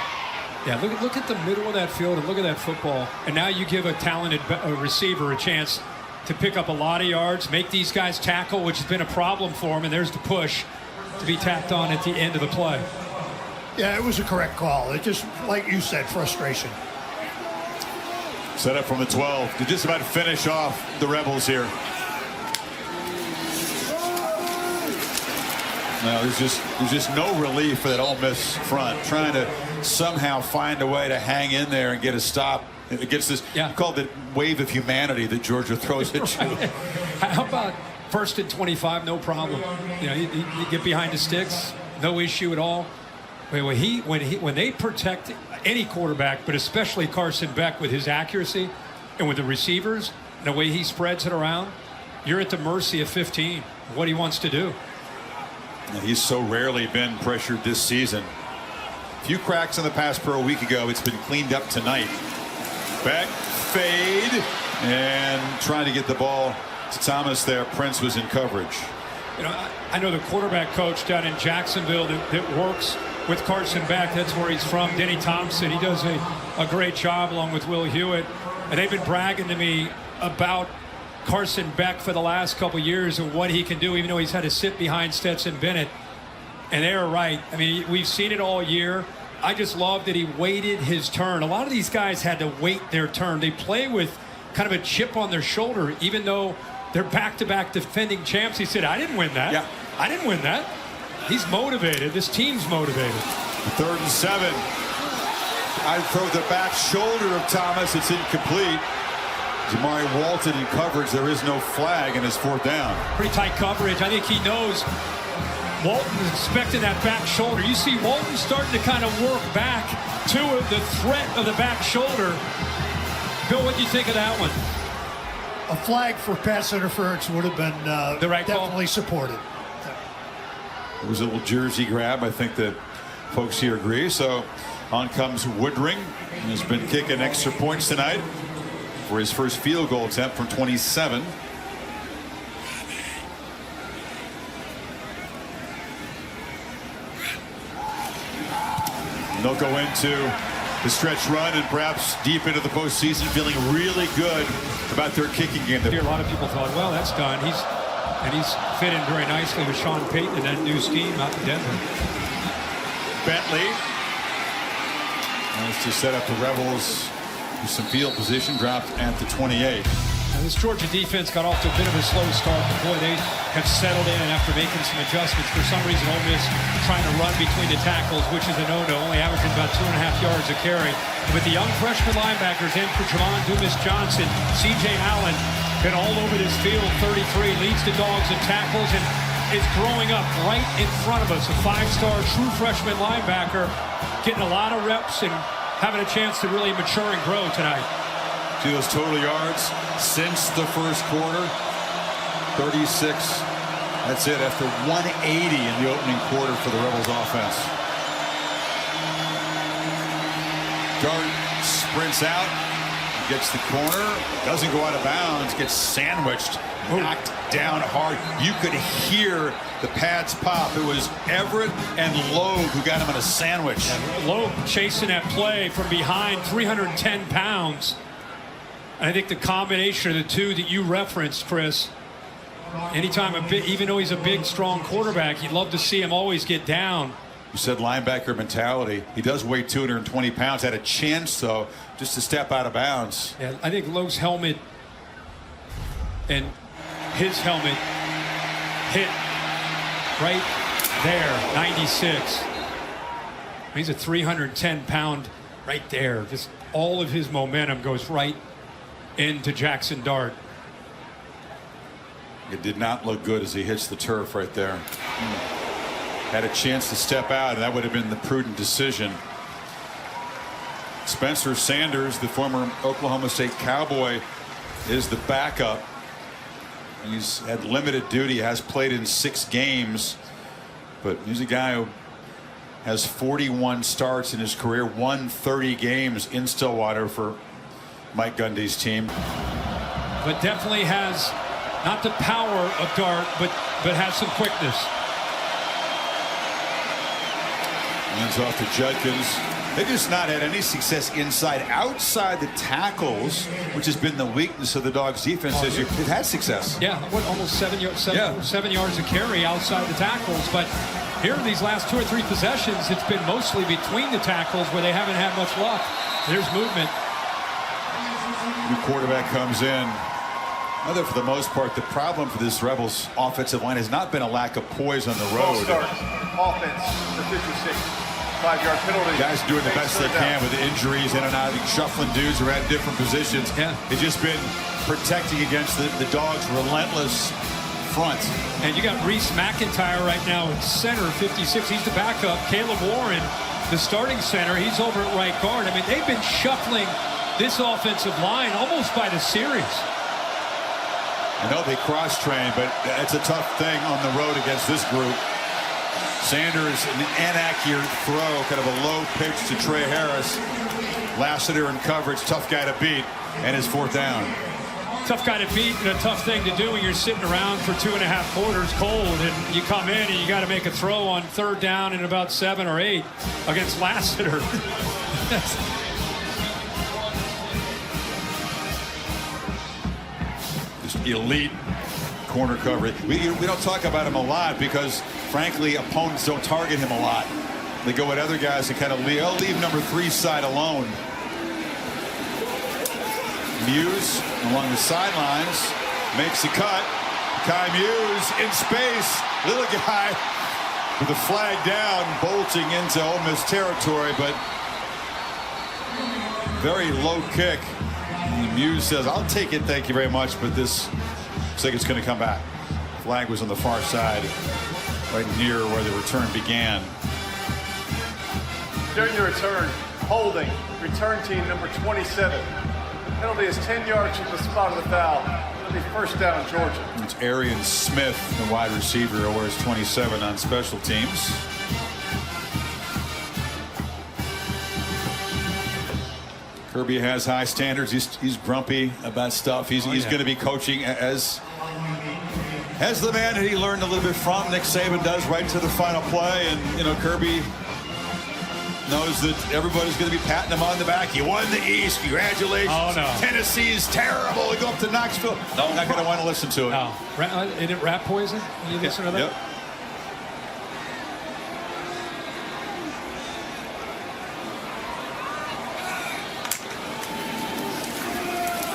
Yeah, look at the middle of that field and look at that football. And now you give a talented receiver a chance to pick up a lot of yards, make these guys tackle, which has been a problem for him, and there's the push to be tapped on at the end of the play. Yeah, it was a correct call. It just, like you said, frustration. Set up from the 12 to just about finish off the Rebels here. No, there's just no relief for that Ole Miss front, trying to somehow find a way to hang in there and get a stop against this. Yeah. Called the wave of humanity that Georgia throws at you. Right. How about 1st and 25? No problem. You know, you get behind the sticks, no issue at all. When they protect any quarterback, but especially Carson Beck with his accuracy and with the receivers and the way he spreads it around, you're at the mercy of 15. What he wants to do. And he's so rarely been pressured this season. A few cracks in the pass pro a week ago. It's been cleaned up tonight. Back fade and trying to get the ball to Thomas there. Prince was in coverage. You know, I know the quarterback coach down in Jacksonville that works with Carson Beck. That's where he's from, Denny Thompson. He does a great job along with Will Hewitt. And they've been bragging to me about Carson Beck for the last couple years and what he can do, even though he's had to sit behind Stetson Bennett. And they are right. I mean, we've seen it all year. I just love that he waited his turn. A lot of these guys had to wait their turn. They play with kind of a chip on their shoulder, even though they're back-to-back defending champs. He said, I didn't win that. Yeah. I didn't win that. He's motivated. This team's motivated. 3rd and 7. I throw the back shoulder of Thomas. It's incomplete. Jamari Walton in coverage. There is no flag, and it's 4th down. Pretty tight coverage. I think he knows Walton is expecting that back shoulder. You see Walton starting to kind of work back to the threat of the back shoulder. Bill, what do you think of that one? A flag for pass interference would have been The right call? definitely supported. It was a little jersey grab. I think that folks here agree. So on comes Woodring. He has been kicking extra points tonight for his first field goal attempt from 27. And they'll go into the stretch run and perhaps deep into the postseason feeling really good about their kicking game. Here, a lot of people thought, well, that's done. He's fit in very nicely with Sean Payton in that new scheme out in Denver. Bentley wants to set up the Rebels with some field position, dropped at the 28. Now, this Georgia defense got off to a bit of a slow start, but boy, they have settled in after making some adjustments. For some reason, Ole Miss trying to run between the tackles, which is a no-no, only averaging about 2.5 yards a carry. With the young freshman linebackers in for Javon Dumas-Johnson, C.J. Allen been all over this field. 33 leads the Dogs in tackles and is growing up right in front of us. A 5-star true freshman linebacker getting a lot of reps and having a chance to really mature and grow tonight. See those total yards since the first quarter? 36. That's it after 180 in the opening quarter for the Rebels offense. Dart sprints out, gets the corner, doesn't go out of bounds, gets sandwiched, knocked down hard. You could hear the pads pop. It was Everett and Loeb who got him in a sandwich. Loeb chasing that play from behind, 310 pounds. I think the combination of the two that you referenced, Chris, anytime even though he's a big, strong quarterback, you'd love to see him always get down. You said linebacker mentality. He does weigh 220 pounds. Had a chance, though, just to step out of bounds. Yeah, I think Lowe's helmet and his helmet hit right there, 96. He's a 310-pound right there. Just all of his momentum goes right into Jackson Dart. It did not look good as he hits the turf right there. Had a chance to step out, and that would have been the prudent decision. Spencer Sanders, the former Oklahoma State Cowboy, is the backup. He's had limited duty, has played in 6 games, but he's a guy who has 41 starts in his career, won 30 games in Stillwater for Mike Gundy's team. But definitely has not the power of Dart, but has some quickness. Hands off to Judkins. They've just not had any success inside. Outside the tackles, which has been the weakness of the Dogs' defense, they've had success. Yeah, what, almost 7 yards a carry outside the tackles, but Here in these last 2 or 3 possessions, it's been mostly between the tackles where they haven't had much luck. There's movement. New quarterback comes in. Although for the most part, the problem for this Rebels offensive line has not been a lack of poise on the road. Start. Offense for 56. 5-yard penalty. Guys doing the best they can with injuries in and out, shuffling dudes who are at different positions. Yeah. It's just been protecting against the Dogs' relentless front. And you got Reese McIntyre right now at center, 56. He's the backup. Caleb Warren, the starting center. He's over at right guard. I mean, they've been shuffling this offensive line almost by the series. I know they cross-train, but it's a tough thing on the road against this group. Sanders, an inaccurate throw, kind of a low pitch to Trey Harris. Lassiter in coverage, tough guy to beat, and his 4th down. Tough guy to beat and a tough thing to do when you're sitting around for 2.5 quarters cold, and you come in and you got to make a throw on 3rd down in about 7 or 8 against Lassiter. Elite corner coverage. We don't talk about him a lot because, frankly, opponents don't target him a lot. They go at other guys and kind of leave number 3 side alone. Muse along the sidelines makes the cut. Kai Muse in space. Little guy with the flag down, bolting into Ole Miss territory, but very low kick. And Muse says, "I'll take it, thank you very much," but this looks like it's going to come back. Flag was on the far side, right near where the return began. During the return, holding, return team number 27. The penalty is 10 yards from the spot of the foul. It'll be 1st down, Georgia. It's Arian Smith, the wide receiver, who wears 27 on special teams. Kirby has high standards. He's grumpy about stuff. He's going to be coaching as the man that he learned a little bit from. Nick Saban does right to the final play, and you know Kirby knows that everybody's going to be patting him on the back. You won the East. Congratulations. Oh, no. Tennessee's terrible. We go up to Knoxville. No, I'm not going to want to listen to it. No. Isn't it rat poison? You listen to that? Yep.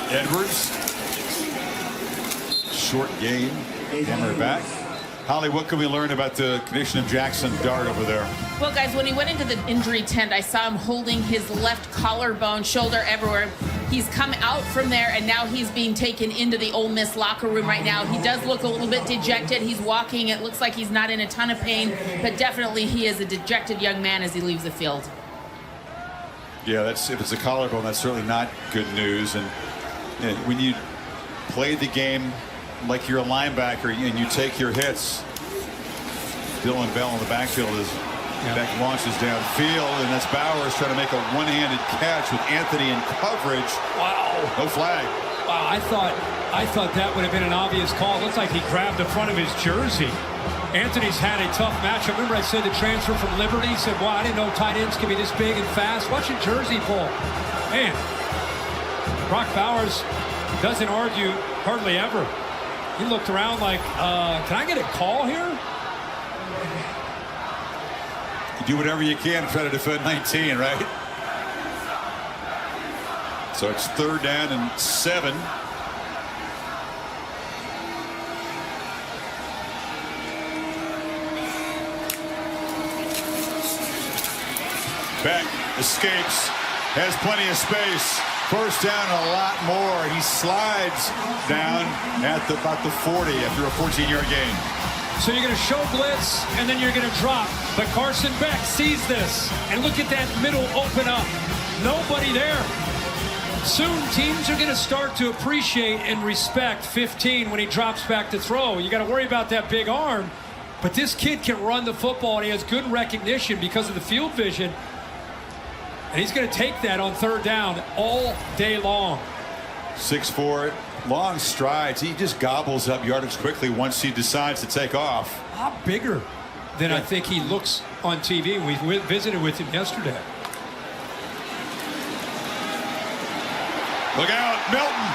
Edwards. Short game. Hammer back. Holly, what can we learn about the condition of Jackson Dart over there? Well, guys, when he went into the injury tent, I saw him holding his left collarbone, shoulder everywhere. He's come out from there, and now he's being taken into the Ole Miss locker room right now. He does look a little bit dejected. He's walking. It looks like he's not in a ton of pain, but definitely he is a dejected young man as he leaves the field. Yeah, if it's a collarbone, that's certainly not good news. And when you play the game like you're a linebacker and you take your hits, Dylan Bell in the backfield is Beck launches downfield, and that's Bowers trying to make a one-handed catch with Anthony in coverage. Wow. No flag. Wow, I thought that would have been an obvious call. It looks like he grabbed the front of his jersey. Anthony's had a tough match. I remember I said the transfer from Liberty. He said, wow, I didn't know tight ends could be this big and fast. Watch your jersey pull. Man, Brock Bowers doesn't argue hardly ever. He looked around like, can I get a call here? You do whatever you can to try to defend 19, right? So it's 3rd down and 7. Beck escapes, has plenty of space. 1st down, a lot more. He slides down at about the 40 after a 14-yard gain. So you're going to show blitz, and then you're going to drop. But Carson Beck sees this, and look at that middle open up. Nobody there. Soon, teams are going to start to appreciate and respect 15 when he drops back to throw. You got to worry about that big arm, but this kid can run the football, and he has good recognition because of the field vision. And he's going to take that on 3rd down all day long. 6'4", long strides. He just gobbles up yardage quickly once he decides to take off. A lot bigger than I think he looks on TV. We visited with him yesterday. Look out, Milton.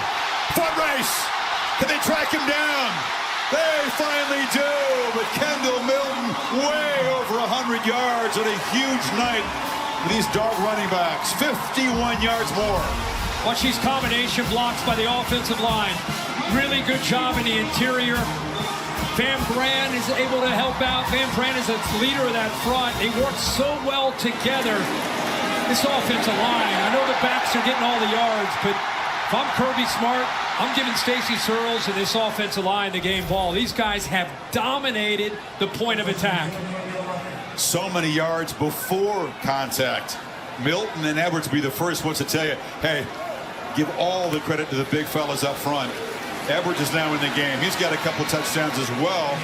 Foot race. Can they track him down? They finally do, but Kendall Milton way over 100 yards on a huge night with these dog running backs. 51 yards more. Watch these combination blocks by the offensive line. Really good job in the interior. Van Brand is able to help out. Van Brand is the leader of that front. They work so well together. This offensive line, I know the backs are getting all the yards, but if I'm Kirby Smart, I'm giving Stacy Searles and this offensive line the game ball. These guys have dominated the point of attack. So many yards before contact. Milton and Edwards will be the first ones to tell you, hey, give all the credit to the big fellas up front. Edwards is now in the game. He's got a couple touchdowns as well.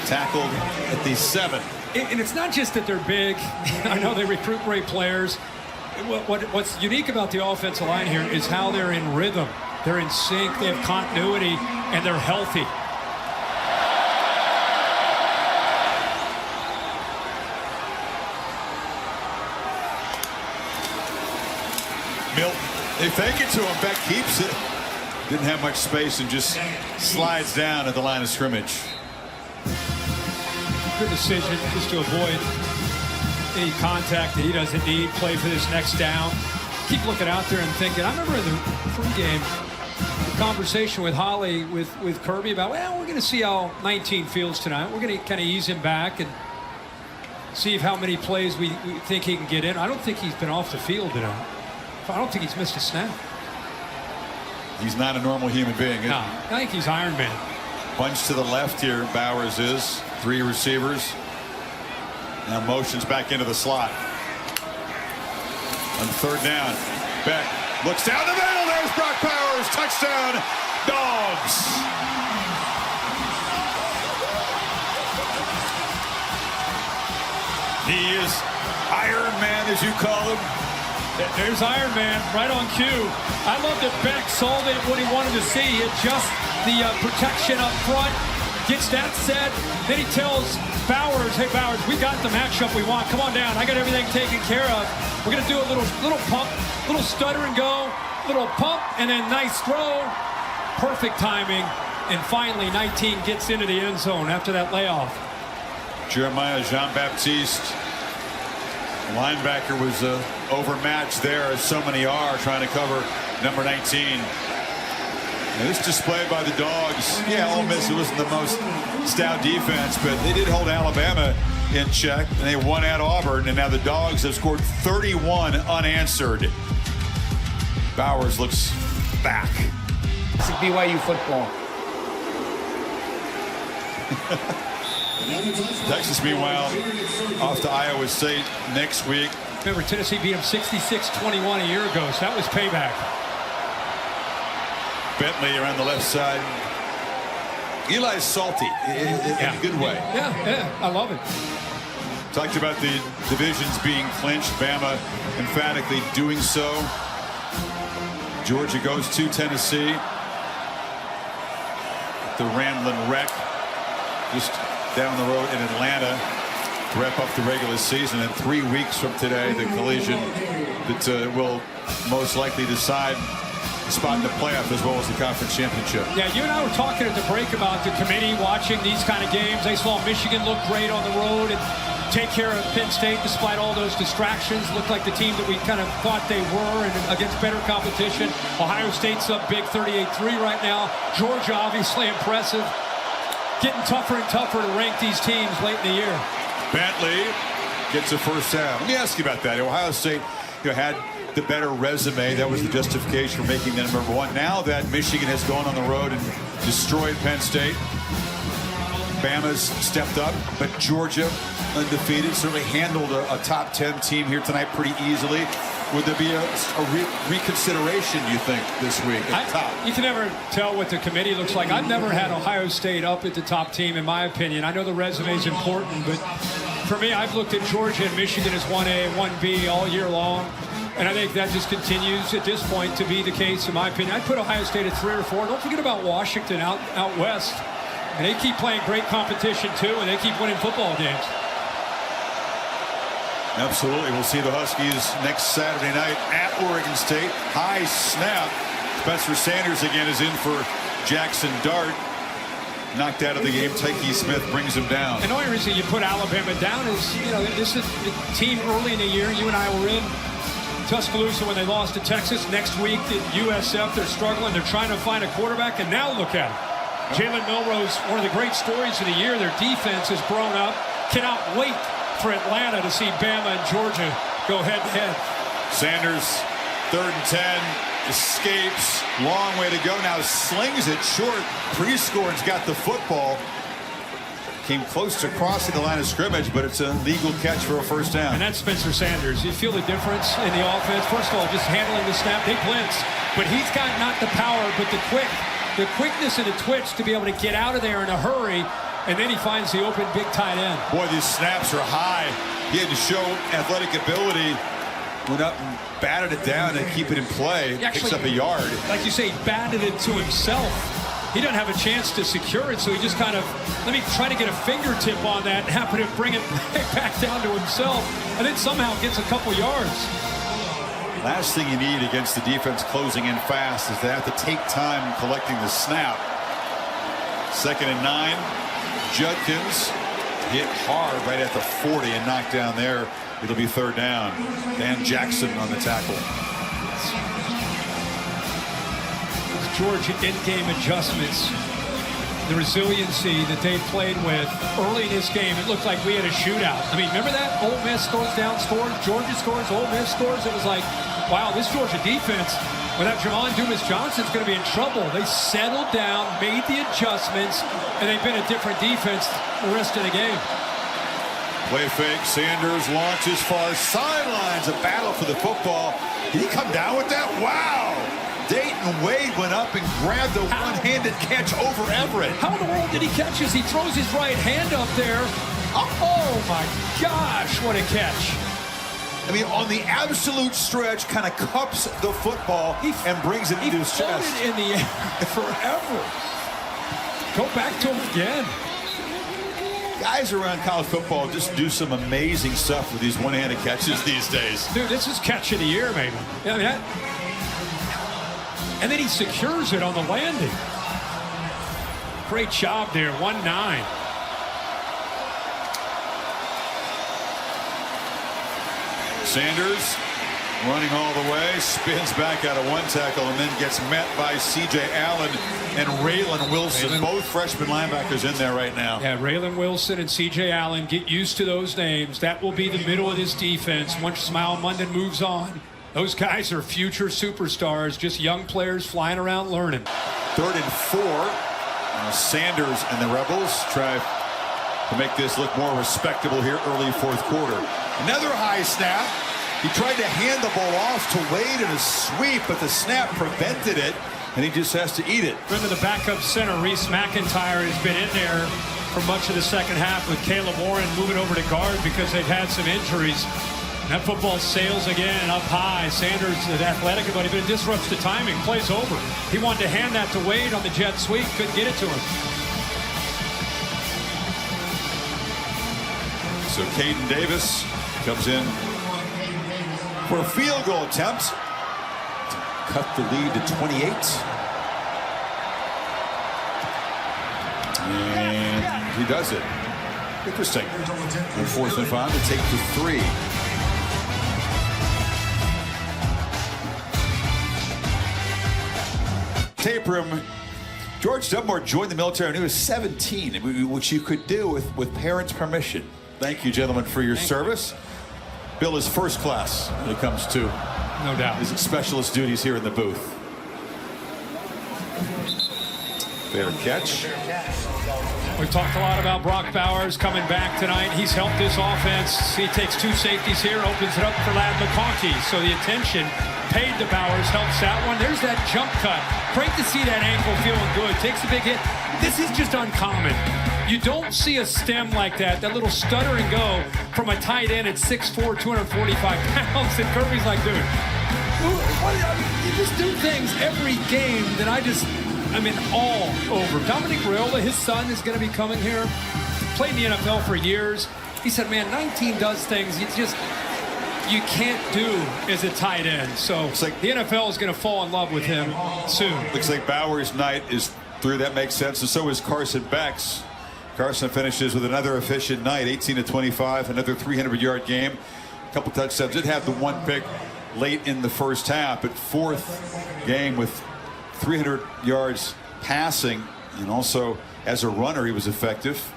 Tackled at the 7. And it's not just that they're big. I know they recruit great players. What's unique about the offensive line here is how they're in rhythm. They're in sync, they have continuity, and they're healthy. Milton, they fake it to him. Beck keeps it. Didn't have much space and just slides down at the line of scrimmage. Good decision just to avoid any contact that he doesn't need. Play for this next down. Keep looking out there and thinking. I remember in the pregame conversation with Holly, with Kirby about, well, we're going to see how 19 feels tonight. We're going to kind of ease him back and see how many plays we think he can get in. I don't think he's been off the field tonight. I don't think he's missed a snap. He's not a normal human being. No, I think he's Iron Man. Bunch to the left here, Bowers is. 3 receivers. Now motions back into the slot. On 3rd down, Beck looks down the middle. There's Brock Bowers. Touchdown, Dogs. He is Iron Man, as you call him. There's Iron Man right on cue. I love that Beck saw what he wanted to see. He adjusts the protection up front, gets that set. Then he tells Bowers, hey, Bowers, we got the matchup we want. Come on down. I got everything taken care of. We're going to do a little pump, little stutter and go, little pump, and then nice throw. Perfect timing. And finally, 19 gets into the end zone after that layoff. Jeremiah Jean-Baptiste, linebacker, was overmatched there, as so many are, trying to cover number 19. And this display by the Dogs, yeah, Ole Miss, it wasn't the most stout defense, but they did hold Alabama in check, and they won at Auburn, and now the Dogs have scored 31 unanswered. Bowers looks back. This is BYU football. Texas, meanwhile, off to Iowa State next week. Remember, Tennessee beat them 66-21 a year ago, so that was payback. Bentley around the left side. Eli's salty in a good way. Yeah, I love it. Talked about the divisions being clinched. Bama emphatically doing so. Georgia goes to Tennessee. The Ramblin' Wreck just down the road in Atlanta to wrap up the regular season. And 3 weeks from today, the collision that will most likely decide the spot in the playoff as well as the conference championship. Yeah, you and I were talking at the break about the committee watching these kind of games. They saw Michigan look great on the road and take care of Penn State despite all those distractions. Looked like the team that we kind of thought they were, and against better competition. Ohio State's up big 38-3 right now. Georgia obviously impressive. Getting tougher and tougher to rank these teams late in the year. Bentley gets a first down. Let me ask you about that. Ohio State had the better resume. That was the justification for making them number 1. Now that Michigan has gone on the road and destroyed Penn State, Bama's stepped up, but Georgia undefeated, certainly handled a top 10 team here tonight pretty easily. Would there be a reconsideration, you think, this week at the top? You can never tell what the committee looks like. I've never had Ohio State up at the top team, in my opinion. I know the resume is important, but for me, I've looked at Georgia and Michigan as 1A, 1B all year long. And I think that just continues at this point to be the case, in my opinion. I'd put Ohio State at 3 or 4. Don't forget about Washington out west. And they keep playing great competition, too, and they keep winning football games. Absolutely. We'll see the Huskies next Saturday night at Oregon State. High snap. Spencer Sanders again is in for Jackson Dart. knocked out of the game. Tyke Smith brings him down. And the only reason you put Alabama down is, this is the team early in the year. You and I were in Tuscaloosa when they lost to Texas. Next week at USF, they're struggling. They're trying to find a quarterback, and now look at it. Jalen Milroe's one of the great stories of the year. Their defense has grown up. Cannot wait for Atlanta to see Bama and Georgia go head-to-head. Sanders, 3rd and 10, escapes. Long way to go now. Slings it short. Prescore's got the football. Came close to crossing the line of scrimmage, but it's an illegal catch for a first down. And that's Spencer Sanders. You feel the difference in the offense. First of all, just handling the snap. They blitz, but he's got not the power, but the quickness and the twitch to be able to get out of there in a hurry, and then he finds the open big tight end. Boy, these snaps are high. He had to show athletic ability. Went up and batted it down and keep it in play. Picks up a yard. Like you say, batted it to himself. He doesn't have a chance to secure it, so he just kind of, let me try to get a fingertip on that and happen to bring it back down to himself, and then somehow gets a couple yards. Last thing you need against the defense closing in fast is they have to take time collecting the snap. 2nd and 9. Judkins hit hard right at the 40 and knocked down there. It'll be 3rd down. Dan Jackson on the tackle. Georgia in-game adjustments. The resiliency that they played with early in this game, it looked like we had a shootout. I mean, remember that? Ole Miss goes down, scores, Georgia scores, Ole Miss scores. It was like, wow, this Georgia defense, without Jamon Dumas-Johnson's going to be in trouble. They settled down, made the adjustments, and they've been a different defense the rest of the game. Play fake. Sanders launches far sidelines. A battle for the football. Did he come down with that? Wow! Dayton Wade went up and grabbed a one-handed catch over Everett. How in the world did he catch as he throws his right hand up there? Oh my gosh, what a catch. I mean, on the absolute stretch, kind of cups the football and brings it into his chest. He floated in the air forever. Go back to him again. Guys around college football just do some amazing stuff with these one-handed catches these days. Dude, this is catch of the year, maybe. Yeah, I mean, and then he secures it on the landing. Great job there, 1-9. Sanders running all the way, spins back out of one tackle and then gets met by C.J. Allen and Raylan Wilson. Both freshman linebackers in there right now. Yeah, Raylan Wilson and C.J. Allen, get used to those names. That will be the middle of this defense once Smile Munden moves on. Those guys are future superstars, just young players flying around learning. 3rd and 4. Sanders and the Rebels try to make this look more respectable here early 4th quarter. Another high snap. He tried to hand the ball off to Wade in a sweep, but the snap prevented it, and he just has to eat it. Remember the backup center, Reese McIntyre, has been in there for much of the second half with Caleb Warren moving over to guard because they've had some injuries. That football sails again up high. Sanders is athletic about it, but it disrupts the timing. Plays over. He wanted to hand that to Wade on the jet sweep. Couldn't get it to him. So Caden Davis comes in for a field goal attempt to cut the lead to 28. And he does it. Interesting. And 4th and 5 to take to 3. Tape room. George Dunmore joined the military when he was 17, which you could do with parents' permission. Thank you, gentlemen, for your service. Bill is first class when it comes to no doubt his specialist duties here in the booth. Fair catch. We've talked a lot about Brock Bowers coming back tonight. He's helped this offense. He takes 2 safeties here, opens it up for Ladd McConkey. So the attention paid to Bowers helps that one. There's that jump cut. Great to see that ankle feeling good. Takes a big hit. This is just uncommon. You don't see a stem like that little stutter and go from a tight end at 6'4", 245 pounds. And Kirby's like, dude, you just do things every game that I'm in awe over. Dominic Raiola, his son, is going to be coming here. Played in the NFL for years. He said, man, 19 does things you can't do as a tight end. So it's like the NFL is going to fall in love with him soon. Looks like Bowers' night is through. That makes sense. And so is Carson Beck's. Carson finishes with another efficient night, 18 to 25, another 300-yard game, a couple touchdowns. Did have the one pick late in the first half, but fourth game with 300 yards passing, and also as a runner he was effective.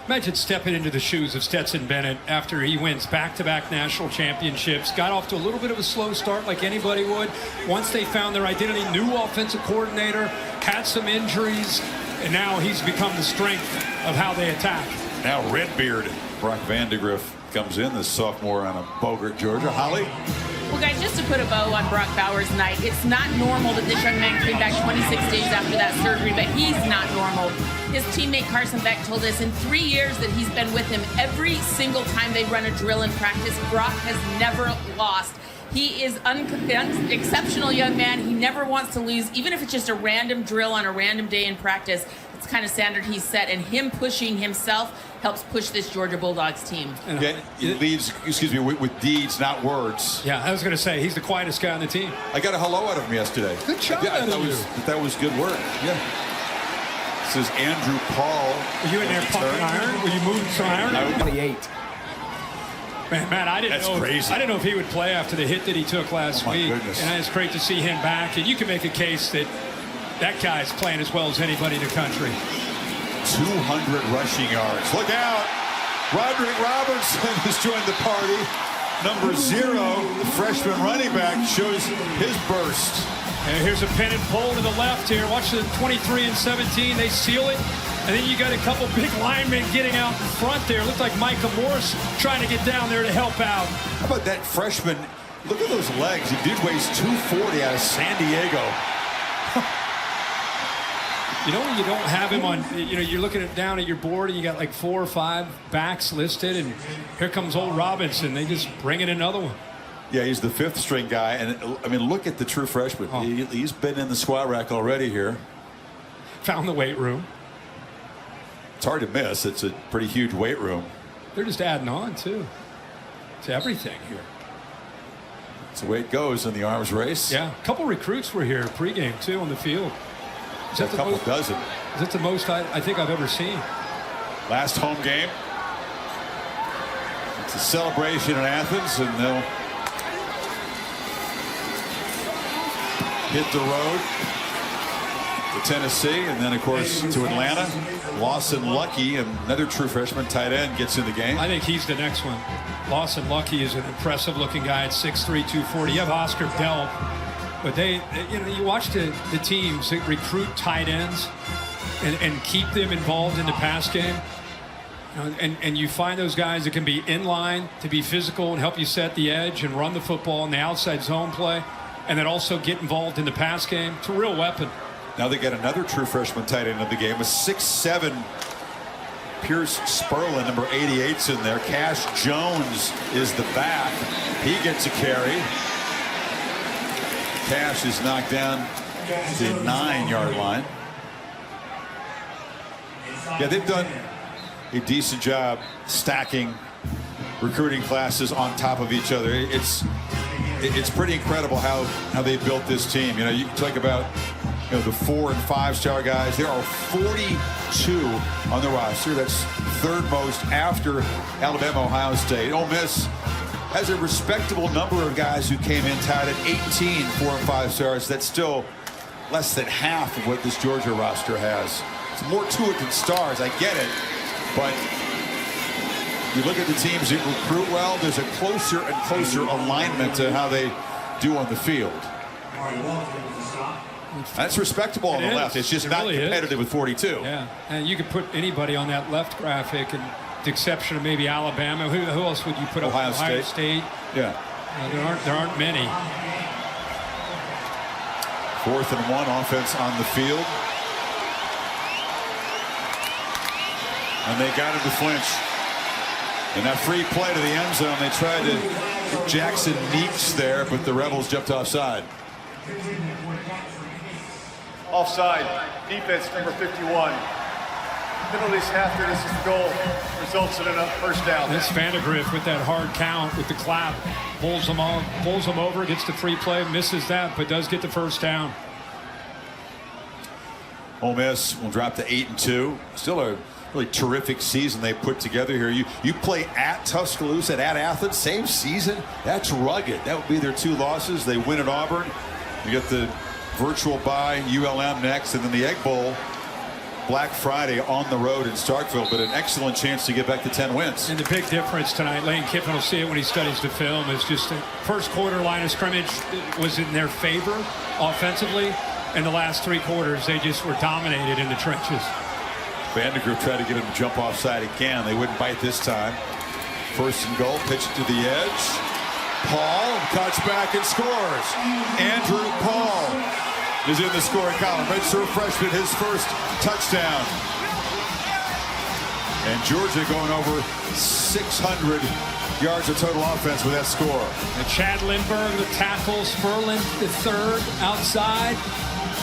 Imagine stepping into the shoes of Stetson Bennett after he wins back-to-back national championships. Got off to a little bit of a slow start like anybody would. Once they found their identity, new offensive coordinator, had some injuries, and now he's become the strength of how they attack. Now Redbeard, Brock Vandegrift comes in, the sophomore on a Bogart, Georgia. Holly? Well, guys, just to put a bow on Brock Bowers' night, it's not normal that this young man came back 26 days after that surgery, but he's not normal. His teammate Carson Beck told us in 3 years that he's been with him, every single time they run a drill in practice, Brock has never lost. He is an exceptional young man. He never wants to lose, even if it's just a random drill on a random day in practice. It's the kind of standard he's set, and him pushing himself helps push this Georgia Bulldogs team. Yeah, he leads, with deeds, not words. Yeah, I was going to say, he's the quietest guy on the team. I got a hello out of him yesterday. Good job out of you. That was good work. Yeah. This is Andrew Paul. Were you in there pumping iron? Were you moving some iron? 28. Man, I didn't know. Crazy. I didn't know if he would play after the hit that he took last week. Goodness. And it's great to see him back. And you can make a case that that guy's playing as well as anybody in the country. 200 rushing yards. Look out! Roderick Robertson has joined the party. Number 0, the freshman running back, shows his burst. And here's a pin and pull to the left here. Watch the 23 and 17. They seal it. And then you got a couple big linemen getting out in front there. Looked like Micah Morse trying to get down there to help out. How about that freshman? Look at those legs. The dude weighs 240 out of San Diego. You know when you don't have him on, you're looking down at your board and you got like 4 or 5 backs listed, and here comes old Robinson. They just bring in another one. Yeah, he's the 5th string guy, and I mean, look at the true freshman. Oh. He's been in the squat rack already here. Found the weight room. It's hard to miss. It's a pretty huge weight room. They're just adding on too to everything here. That's the way it goes in the arms race. Yeah, a couple recruits were here pregame too on the field. Is that A couple dozen. Is that the most I think I've ever seen? Last home game. It's a celebration in Athens, and they'll hit the road to Tennessee, and then, of course, to Atlanta. Lawson Lucky, another true freshman tight end, gets in the game. I think he's the next one. Lawson Lucky is an impressive-looking guy at 6'3", 240. You have Oscar Delp, but you watch the teams that recruit tight ends and keep them involved in the pass game. And you find those guys that can be in line to be physical and help you set the edge and run the football in the outside zone play, and then also get involved in the pass game. It's a real weapon. Now they got another true freshman tight end of the game, a 6'7" Pierce Sperlin, number 88's in there. Cash Jones is the back. He gets a carry. Cash is knocked down to the 9-yard line. Yeah, they've done a decent job stacking recruiting classes on top of each other. It's pretty incredible how they built this team. You talk about the 4- and 5-star guys. There are 42 on the roster. That's 3rd most after Alabama, Ohio State. Ole Miss has a respectable number of guys who came in touted 18 4- and 5-stars. That's still less than half of what this Georgia roster has. It's more to it than stars. I get it, but you look at the teams that recruit well, there's a closer and closer alignment to how they do on the field. That's respectable on the left. It's just not competitive with 42. Yeah, and you could put anybody on that left graphic, and the exception of maybe Alabama. Who else would you put up? Ohio State. Yeah. There aren't many. 4th and 1, offense on the field. And they got him to flinch. And that free play to the end zone, they tried to get Jackson Meeks there, but the Rebels jumped offside. Offside, defense number 51. Penalties after this is the goal. Results in a first down. That's Vandegrift with that hard count with the clap. Pulls them over, gets the free play, misses that, but does get the first down. Ole Miss will drop to 8-2. Still a really terrific season they put together here. You play at Tuscaloosa and at Athens, same season. That's rugged. That would be their 2 losses. They win at Auburn. You get the virtual bye, ULM next, and then the Egg Bowl Black Friday on the road in Starkville, but an excellent chance to get back to 10 wins. And the big difference tonight, Lane Kiffin will see it when he studies the film, is just the first quarter line of scrimmage was in their favor offensively. In the last 3 quarters, they just were dominated in the trenches. Vandergriff tried to get him to jump offside again. They wouldn't bite this time. First and goal, pitch to the edge. Paul cuts back and scores. Andrew Paul is in the scoring column. Redshirt freshman, his first touchdown. And Georgia going over 600 yards of total offense with that score. And Chad Lindbergh, the tackle, Spurlin, the third, outside.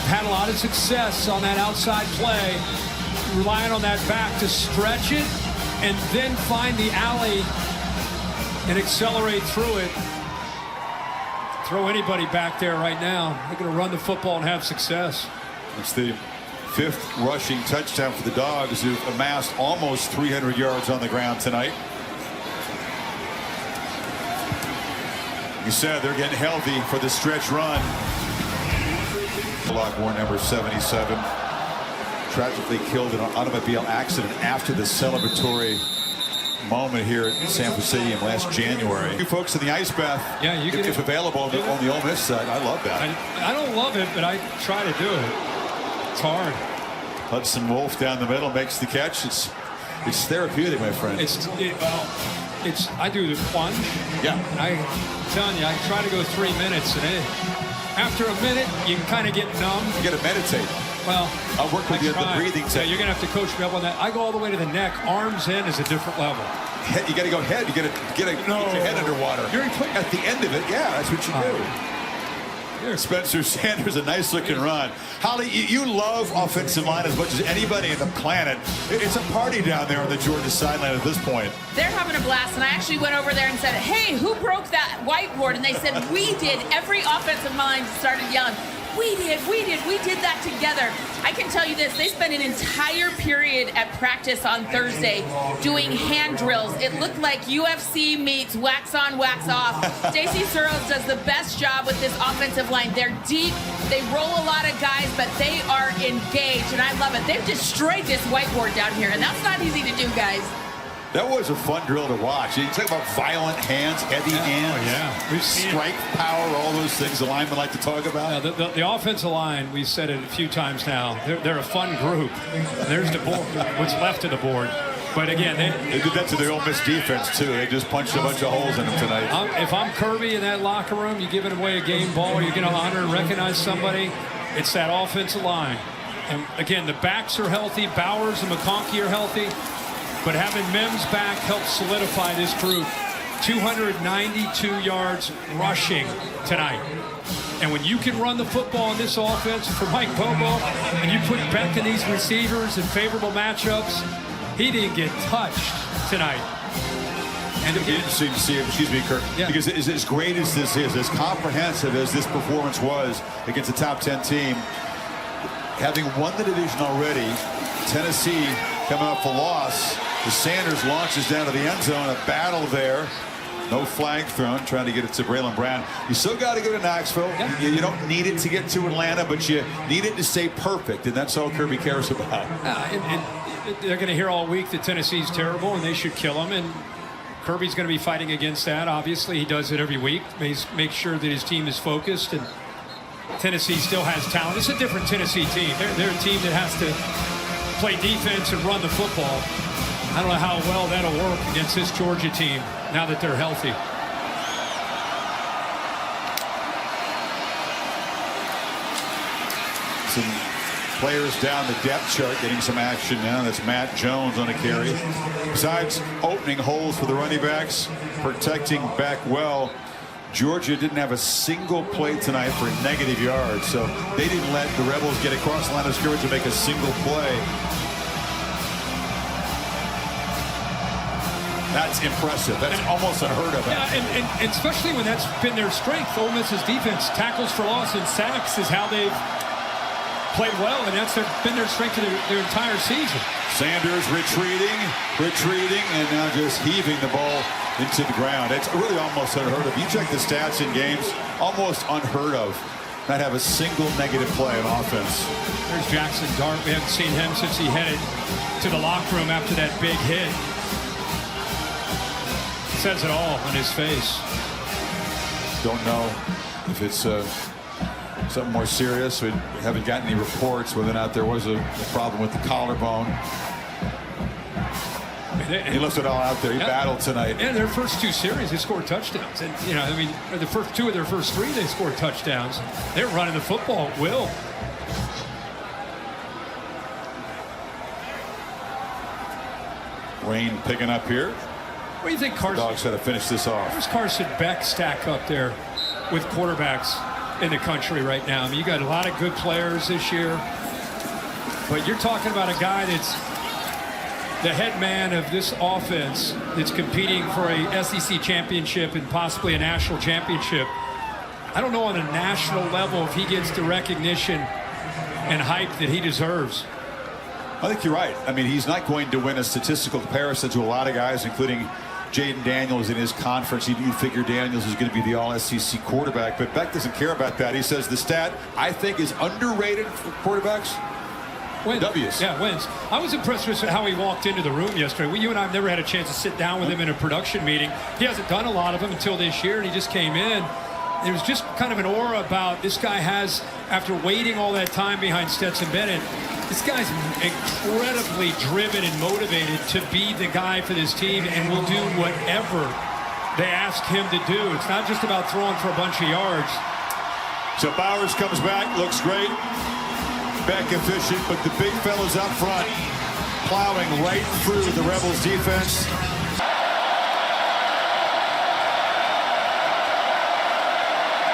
Had a lot of success on that outside play, relying on that back to stretch it and then find the alley and accelerate through it. Throw anybody back there right now. They're going to run the football and have success. It's the 5th rushing touchdown for the Dogs, who've amassed almost 300 yards on the ground tonight. You said they're getting healthy for the stretch run. Lockmore, number 77, tragically killed in an automobile accident after the celebratory moment here at Sanford Stadium last January. You folks in the ice bath, yeah, you if available on the Ole Miss side, I love that. I don't love it, but I try to do it. It's hard. Hudson Wolf down the middle makes the catch. It's therapeutic, my friend. I do the plunge. Yeah. And I'm telling you, I try to go 3 minutes, and after a minute, you can kind of get numb. You got to meditate. Well, I'll work with you at the breathing technique. Yeah, you're going to have to coach me up on that. I go all the way to the neck. Arms in is a different level. You got to go head. You got to get your head underwater. At the end of it, yeah, that's what you do. Spencer Sanders, a nice looking run. Holly, you love offensive line as much as anybody on the planet. It's a party down there on the Georgia sideline at this point. They're having a blast, and I actually went over there and said, hey, who broke that whiteboard? And they said, we did. Every offensive line started yelling, we did that together. I can tell you this, they spent an entire period at practice on Thursday doing hand drills. It looked like UFC meets wax on, wax off. Stacey Searles does the best job with this offensive line. They're deep, they roll a lot of guys, but they are engaged, and I love it. They've destroyed this whiteboard down here, and that's not easy to do, guys. That was a fun drill to watch. You talk about violent hands, heavy hands, We've strike power, all those things the linemen like to talk about. The offensive line, we've said it a few times now, they're a fun group. There's the board, what's left of the board. But again, they did that to the Ole Miss defense, too. They just punched a bunch of holes in them tonight. If I'm Kirby in that locker room, you're giving away a game ball, you're going to honor and recognize somebody, it's that offensive line. And again, the backs are healthy, Bowers and McConkey are healthy. But having Mims back helps solidify this group. 292 yards rushing tonight. And when you can run the football in this offense for Mike Bobo, and you put Beck in these receivers in favorable matchups, he didn't get touched tonight. And it'd be interesting to see, excuse me, Kirk, because as great as this is, as comprehensive as this performance was against a top 10 team, having won the division already, Tennessee coming off a loss, as Sanders launches down to the end zone, a battle there. No flag thrown, trying to get it to Braylon Brown. You still got to go to Knoxville. You don't need it to get to Atlanta, but you need it to stay perfect, and that's all Kirby cares about. And they're going to hear all week that Tennessee's terrible, and they should kill them, and Kirby's going to be fighting against that. Obviously, he does it every week. Makes sure that his team is focused, and Tennessee still has talent. It's a different Tennessee team. They're a team that has to play defense and run the football. I don't know how well that'll work against this Georgia team now that they're healthy. Some players down the depth chart getting some action now. That's Matt Jones on a carry. Besides opening holes for the running backs, protecting back well, Georgia didn't have a single play tonight for negative yards, so they didn't let the Rebels get across the line of scrimmage and make a single play. That's impressive. That's almost unheard of. Yeah, and especially when that's been their strength. Ole Miss's defense, tackles for loss and sacks is how they've played well, and that's been their strength of their entire season. Sanders retreating, and now just heaving the ball into the ground. It's really almost unheard of. You check the stats in games, almost unheard of. Not have a single negative play on offense. There's Jackson Dart. We haven't seen him since he headed to the locker room after that big hit. Says it all on his face. Don't know if it's something more serious. We haven't gotten any reports whether or not there was a problem with the collarbone. He left it all out there. He battled tonight. And their first 2 series, they scored touchdowns. And, you know, I mean, the first 2 of their first 3, they scored touchdowns. They're running the football at will. Rain picking up here. What do you think Carson? Dogs got to finish this off. Where's Carson Beck stack up there with quarterbacks in the country right now? I mean, you got a lot of good players this year. But you're talking about a guy that's the head man of this offense that's competing for a SEC championship and possibly a national championship. I don't know on a national level if he gets the recognition and hype that he deserves. I think you're right. I mean, he's not going to win a statistical comparison to a lot of guys, including Jaden Daniels in his conference. You figure Daniels is going to be the all-SEC quarterback, but Beck doesn't care about that. He says the stat, I think, is underrated for quarterbacks. Wins. W's. Yeah, wins. I was impressed with how he walked into the room yesterday. You and I have never had a chance to sit down with him in a production meeting. He hasn't done a lot of them until this year, and he just came in. There was just kind of an aura about this guy has, after waiting all that time behind Stetson Bennett, this guy's incredibly driven and motivated to be the guy for this team and will do whatever they ask him to do. It's not just about throwing for a bunch of yards. So Bowers comes back, looks great. Beck efficient, but the big fellas up front plowing right through the Rebels defense.